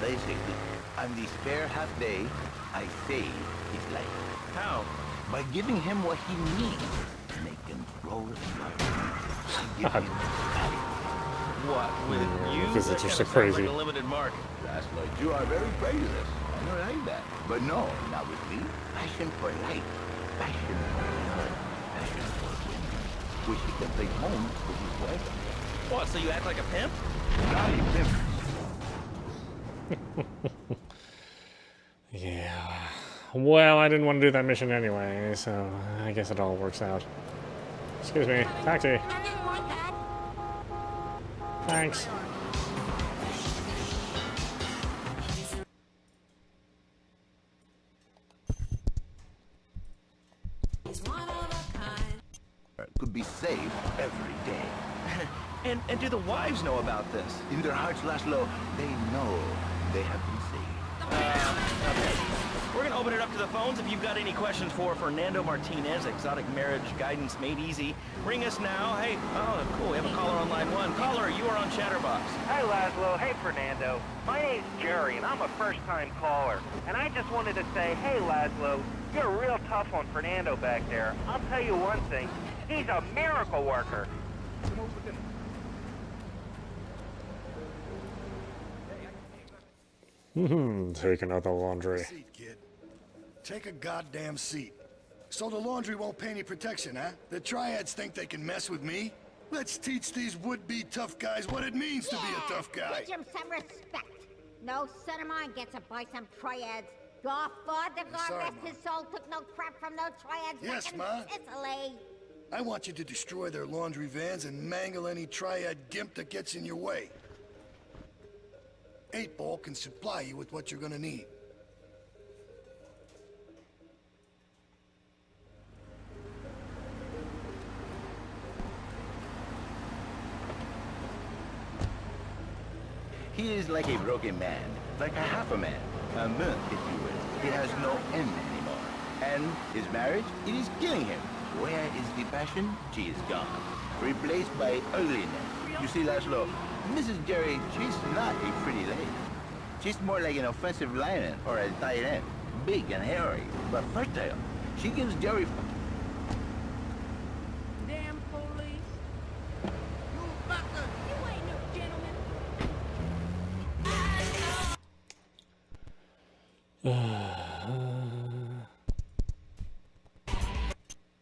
[SPEAKER 3] days a week. On the spare half day, I save his life.
[SPEAKER 2] How?
[SPEAKER 3] By giving him what he needs to make him grow slow.
[SPEAKER 2] What, with you?
[SPEAKER 1] This is just so crazy.
[SPEAKER 2] Like a limited market.
[SPEAKER 3] That's like you are very prejudiced. I don't like that. But no, not with me. Passion for life. Passion for love. Passion for women. Which he can take home with his wife.
[SPEAKER 2] What, so you act like a pimp?
[SPEAKER 3] Not a pimp.
[SPEAKER 1] Yeah. Well, I didn't want to do that mission anyway, so I guess it all works out. Excuse me. Taxi. Thanks.
[SPEAKER 3] Could be saved every day.
[SPEAKER 13] And do the wives know about this?
[SPEAKER 3] In their hearts, Laszlo, they know they have been saved.
[SPEAKER 13] Okay. We're gonna open it up to the phones. If you've got any questions for Fernando Martinez, exotic marriage guidance made easy, ring us now. Hey, oh, cool, we have a caller on line 1. Caller, you are on Chatterbox.
[SPEAKER 8] Hi, Laszlo. Hey, Fernando. My name's Jerry, and I'm a first-time caller. And I just wanted to say, hey, Laszlo, you're a real tough on Fernando back there. I'll tell you one thing. He's a miracle worker.
[SPEAKER 1] Taking out the laundry.
[SPEAKER 14] Seat, kid. Take a goddamn seat. So the laundry won't pay any protection, huh? The triads think they can mess with me? Let's teach these would-be tough guys what it means to be a tough guy.
[SPEAKER 12] Teach him some respect. No son of mine gets it by some triads. Your father, God
[SPEAKER 14] Sorry,
[SPEAKER 12] rest
[SPEAKER 14] Ma.
[SPEAKER 12] his soul, took no crap from no triads
[SPEAKER 14] Yes,
[SPEAKER 12] back in
[SPEAKER 14] Ma.
[SPEAKER 12] Sicily.
[SPEAKER 14] I want you to destroy their laundry vans and mangle any triad gimp that gets in your way. 8-Ball can supply you with what you're gonna need.
[SPEAKER 3] He is like a broken man, like a half a man, a myth, if you will. He has no end anymore. And his marriage, it is killing him. Where is the passion? She is gone, replaced by ugliness. You see, Laszlo, Mrs. Jerry, she's not a pretty lady. She's more like an offensive lineman or a tight end, big and hairy, but fertile. She gives Jerry...
[SPEAKER 10] Damn police. You fucker. You ain't no gentleman.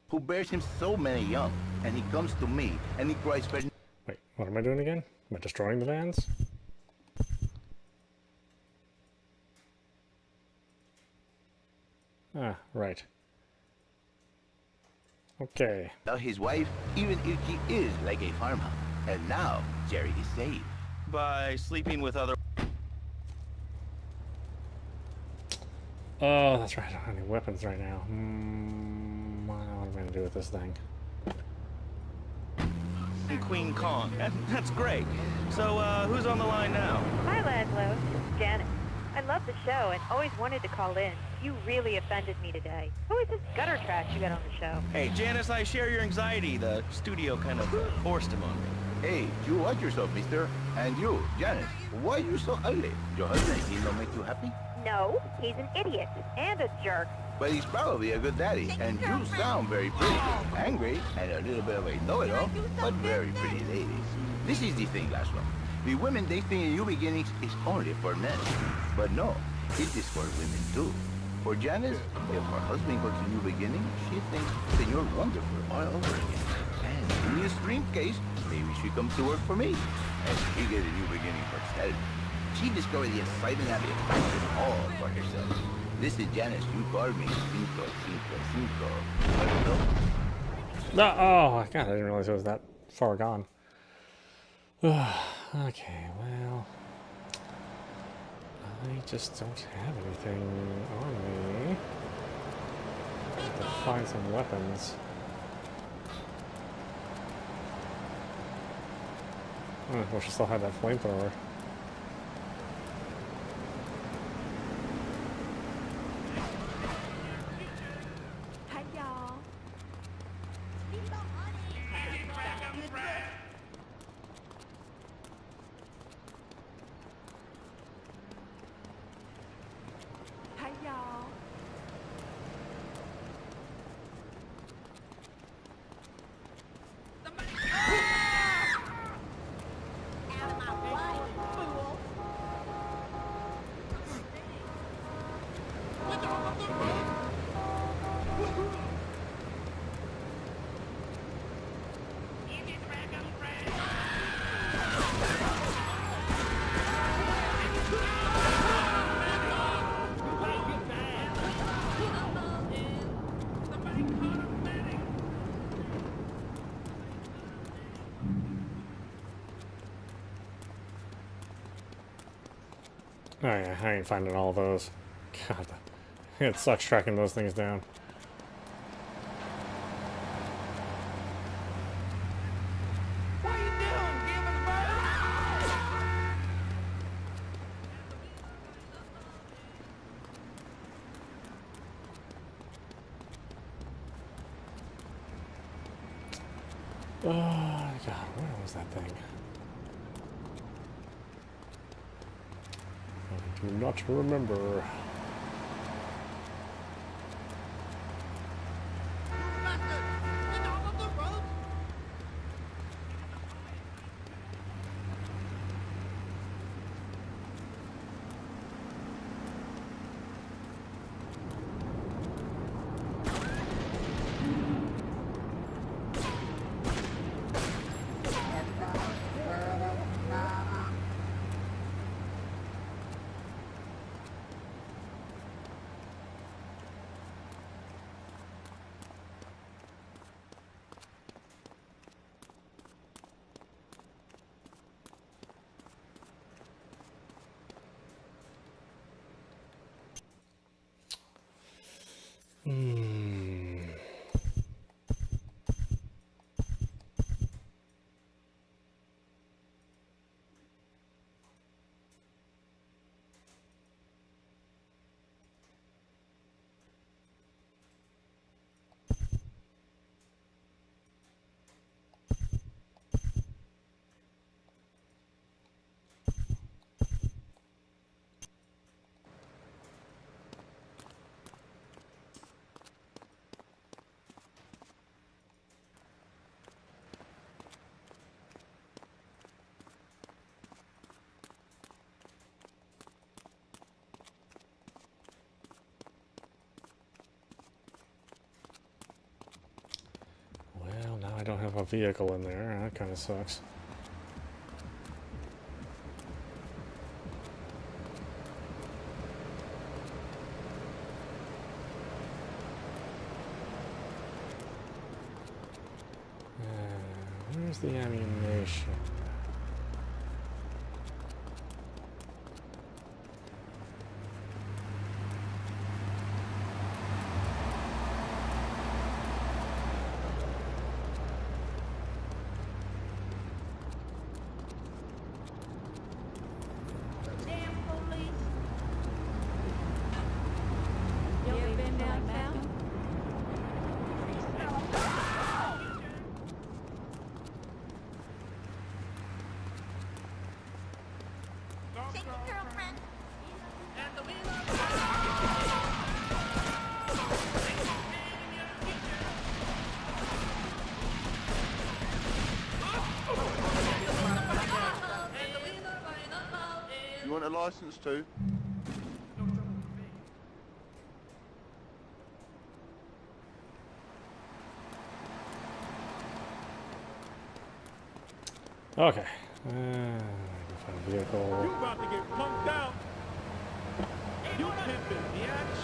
[SPEAKER 3] who bears him so many young, and he comes to me, and he cries for...
[SPEAKER 1] Wait, what am I doing again? Am I destroying the vans? Ah, right. Okay.
[SPEAKER 3] Now his wife, even if she is like a farmhouse, and now Jerry is saved.
[SPEAKER 13] By sleeping with other...
[SPEAKER 1] Oh, that's right. I don't have any weapons right now. What am I going to do with this thing?
[SPEAKER 13] Queen Kong. That's great. So, who's on the line now?
[SPEAKER 7] Hi, Laszlo. This is Janet. I love the show and always wanted to call in. You really offended me today. Who is this gutter trash you got on the show?
[SPEAKER 13] Hey, Janice, I share your anxiety. The studio kind of forced him on me.
[SPEAKER 3] Hey, you watch yourself, mister. And you, Janice, why are you so ugly? Your husband, he don't make you happy?
[SPEAKER 7] No, he's an idiot and a jerk.
[SPEAKER 3] But he's probably a good daddy, and you sound very pretty. Angry, and a little bit of a know-it-all, but very pretty lady. This is the thing, Laszlo. The women they think in New Beginnings is only for men. But no, it is for women too. For Janice, if her husband goes to New Beginnings, she thinks Senor Wonderful all over again. And in this dream case, maybe she comes to work for me, and she gets a new beginning herself. She discovered the excitement of it all for herself. This is Janice. You called me. Cinco, cinco, cinco.
[SPEAKER 1] No, oh, God, I didn't realize it was that far gone. Okay, well... I just don't have anything on me. I have to find some weapons. I wish I still had that flamethrower.
[SPEAKER 12] Hi, y'all. Hi, y'all. Out of my way, fool. What the
[SPEAKER 1] Oh yeah, I ain't finding all those. God, it sucks tracking those things down. Oh, God, where was that thing? I do not remember. Now I don't have a vehicle in there. That kind of sucks. Where's the ammunition?
[SPEAKER 17] You want a license too?
[SPEAKER 1] Okay. Find a vehicle.
[SPEAKER 15] You about to get punked out. You pimpin', biatch.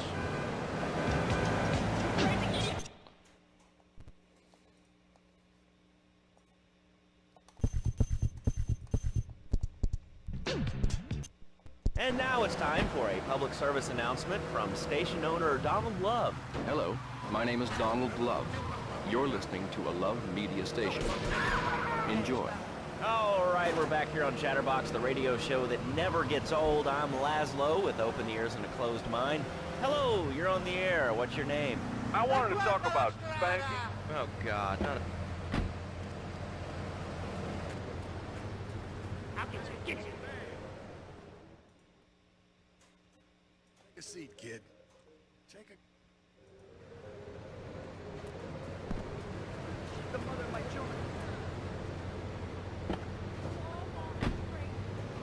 [SPEAKER 2] And now it's time for a public service announcement from station owner Donald Love.
[SPEAKER 19] Hello, my name is Donald Love. You're listening to a Love Media station. Enjoy.
[SPEAKER 2] All right, we're back here on Chatterbox, the radio show that never gets old. I'm Laszlo with open ears and a closed mind. Hello, you're on the air. What's your name?
[SPEAKER 20] I wanted to talk about spanking.
[SPEAKER 2] Oh, God, not a...
[SPEAKER 14] Take a seat, kid. Take a...
[SPEAKER 20] The mother of my children.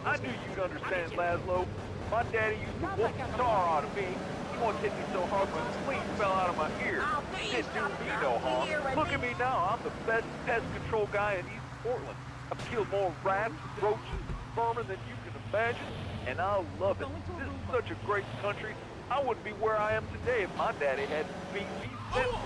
[SPEAKER 20] I knew you'd understand, Laszlo. My daddy used to whoop the tar out of me. He once hit me so hard my sleeve fell out of my ear. Didn't do me no harm. Look at me now. I'm the best pest control guy in East Portland. I've killed more rats, roaches, and vermin than you can imagine, and I love it. This is such a great country. I wouldn't be where I am today if my daddy hadn't beat me senseless.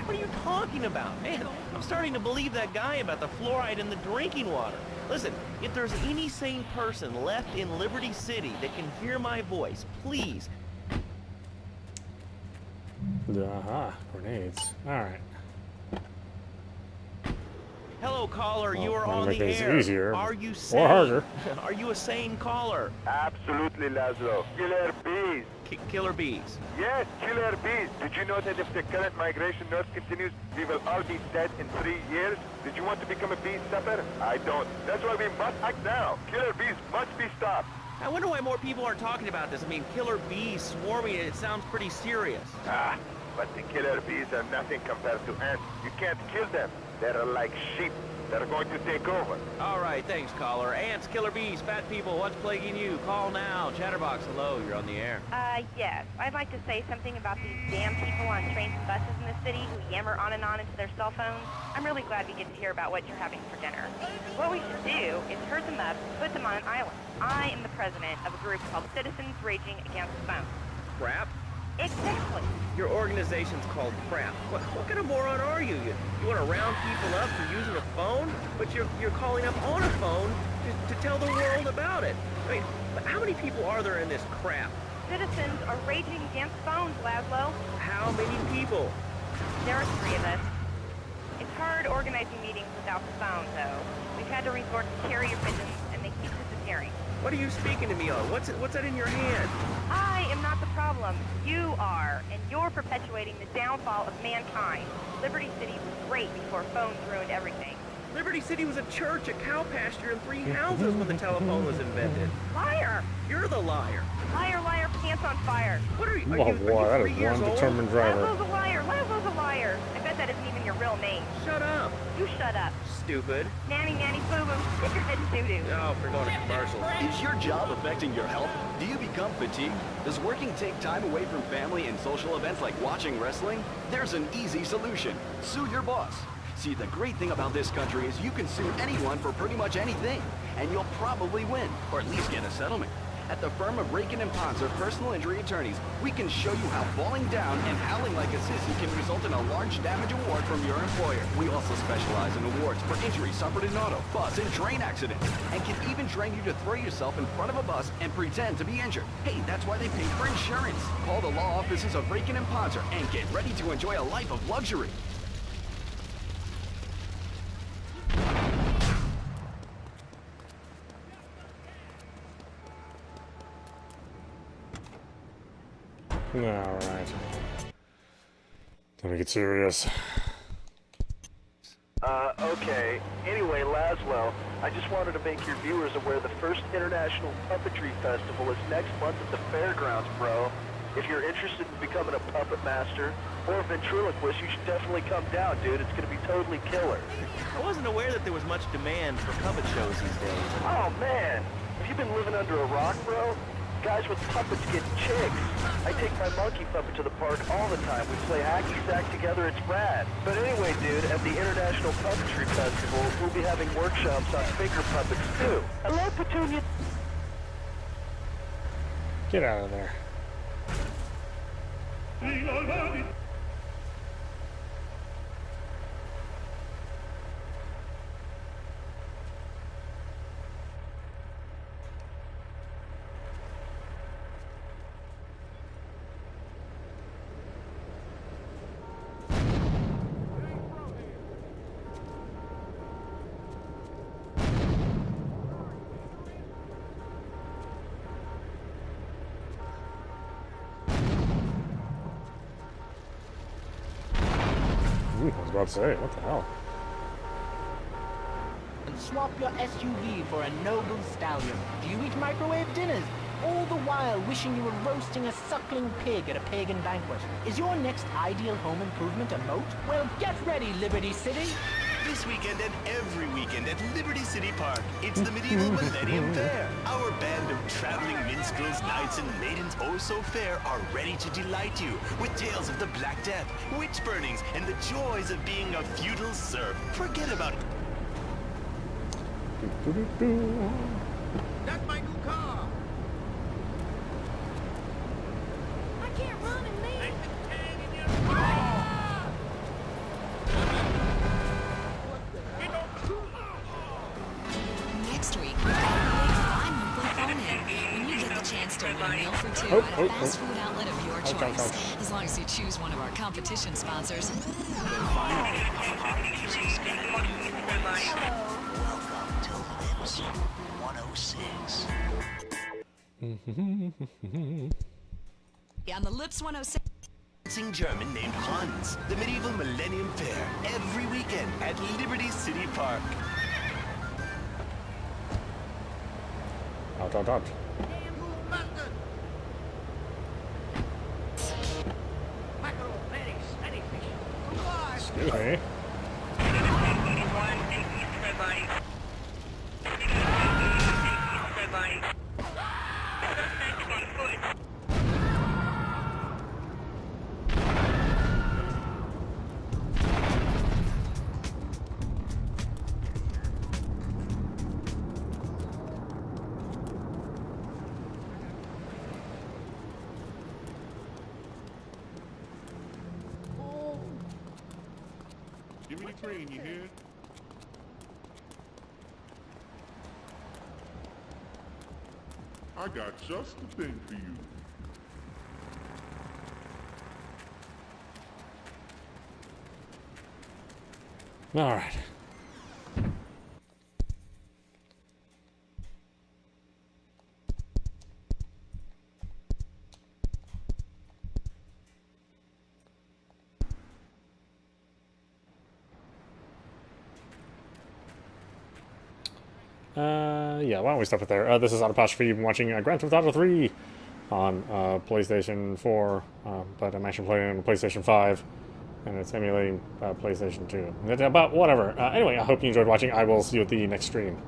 [SPEAKER 2] What are you talking about? Man, I'm starting to believe that guy about the fluoride in the drinking water. Listen, if there's any sane person left in Liberty City that can hear my voice, please.
[SPEAKER 1] Aha, grenades. Alright.
[SPEAKER 2] Hello, caller.
[SPEAKER 1] Well,
[SPEAKER 2] You are
[SPEAKER 1] might
[SPEAKER 2] on
[SPEAKER 1] make
[SPEAKER 2] the
[SPEAKER 1] things
[SPEAKER 2] air.
[SPEAKER 1] easier,
[SPEAKER 2] Are you
[SPEAKER 1] or
[SPEAKER 2] sane?
[SPEAKER 1] harder.
[SPEAKER 2] Are you a sane caller?
[SPEAKER 22] Absolutely, Laszlo. Killer bees.
[SPEAKER 2] Killer bees.
[SPEAKER 22] Yes, killer bees. Did you know that if the current migration north continues, we will all be dead in 3 years? Did you want to become a bee stopper? I don't. That's why we must act now. Killer bees must be stopped.
[SPEAKER 2] I wonder why more people aren't talking about this. I mean, killer bees swarming, it sounds pretty serious.
[SPEAKER 22] Ah, but the killer bees are nothing compared to ants. You can't kill them. They're like sheep. They're going to take over.
[SPEAKER 2] All right, thanks, caller. Ants, killer bees, fat people, what's plaguing you? Call now. Chatterbox, hello, you're on the air.
[SPEAKER 7] Yes. I'd like to say something about these damn people on trains and buses in the city who yammer on and on into their cell phones. I'm really glad we get to hear about what you're having for dinner. What we should do is herd them up, put them on an island. I am the president of a group called Citizens Raging Against the Phone.
[SPEAKER 2] Crap?
[SPEAKER 7] Exactly.
[SPEAKER 2] Your organization's called crap. What kind of moron are you? You want to round people up for using a phone? But you're calling up on a phone to tell the world about it. I mean, how many people are there in this crap?
[SPEAKER 7] Citizens are raging against phones, Laszlo.
[SPEAKER 2] How many people?
[SPEAKER 7] There are 3 of us. It's hard organizing meetings without the phone, though. We've had to resort to carrier pigeons, and they keep disappearing.
[SPEAKER 2] What are you speaking to me on? What's that in your hand?
[SPEAKER 7] I am not the problem. You are, and you're perpetuating the downfall of mankind. Liberty City was great before phones ruined everything.
[SPEAKER 2] Liberty City was a church, a cow pasture, and 3 houses when the telephone was invented.
[SPEAKER 7] Liar!
[SPEAKER 2] You're the liar.
[SPEAKER 7] Liar, liar, pants on fire.
[SPEAKER 2] What are you?
[SPEAKER 1] Whoa, boy, that is one determined driver.
[SPEAKER 7] Laszlo's a liar. Laszlo's a liar. I bet that isn't even your real name.
[SPEAKER 2] Shut up.
[SPEAKER 7] You shut up.
[SPEAKER 2] Stupid.
[SPEAKER 7] Nanny, nanny, boo-boo. Stick your head in doo-doo.
[SPEAKER 2] Oh, for going to commercials.
[SPEAKER 17] Is your job affecting your health? Do you become fatigued? Does working take time away from family and social events like watching wrestling? There's an easy solution. Sue your boss. See, the great thing about this country is you can sue anyone for pretty much anything, and you'll probably win, or at least get a settlement. At the firm of Rakin & Ponzer Personal Injury Attorneys, we can show you how falling down and howling like a sissy can result in a large damage award from your employer. We also specialize in awards for injuries suffered in auto, bus, and train accidents, and can even train you to throw yourself in front of a bus and pretend to be injured. Hey, that's why they pay for insurance. Call the law offices of Rakin & Ponzer and get ready to enjoy a life of luxury.
[SPEAKER 1] Alright. Time to get serious.
[SPEAKER 22] Okay. Anyway, Laszlo, I just wanted to make your viewers aware the first International Puppetry Festival is next month at the fairgrounds, bro. If you're interested in becoming a puppet master or a ventriloquist, you should definitely come down, dude. It's gonna be totally killer.
[SPEAKER 2] I wasn't aware that there was much demand for puppet shows these days.
[SPEAKER 22] Oh, man. Have you been living under a rock, bro? Guys with puppets get chicks. I take my monkey puppet to the park all the time. We play hacky sack together. It's rad. But anyway, dude, at the International Puppetry Festival, we'll be having workshops on figure puppets, too. Hello, Petunia.
[SPEAKER 1] Get out of there. I was about to say, what the hell?
[SPEAKER 18] And swap your SUV for a noble stallion. Do you eat microwave dinners? All the while wishing you were roasting a suckling pig at a pagan banquet. Is your next ideal home improvement a moat? Well, get ready, Liberty City!
[SPEAKER 16] This weekend and every weekend at Liberty City Park, it's the Medieval Millennium Fair. Our band of traveling minstrels, knights, and maidens oh so fair are ready to delight you with tales of the Black Death, witch burnings, and the joys of being a feudal serf. Forget about it.
[SPEAKER 10] That's my new car. I can't run and leave.
[SPEAKER 23] Next week, we've got a big bi-monthly phone-in. When you get the chance to win a meal for 2,
[SPEAKER 1] Oh,
[SPEAKER 4] at a fast food outlet of your choice, as long as you choose one of our competition sponsors.
[SPEAKER 9] Welcome to Lips 106.
[SPEAKER 4] On the Lips 106.
[SPEAKER 21] German named Hans, the medieval Millennium Fair, every weekend at Liberty City Park.
[SPEAKER 1] Out. Excuse me.
[SPEAKER 23] Give me the green, you hear? I got just the thing for you.
[SPEAKER 1] All right. Yeah, why don't we stop it there? This is audap for you. You've been watching Grand Theft Auto 3 on PlayStation 4, but I'm actually playing on PlayStation 5, and it's emulating PlayStation 2. But whatever. Anyway, I hope you enjoyed watching. I will see you at the next stream.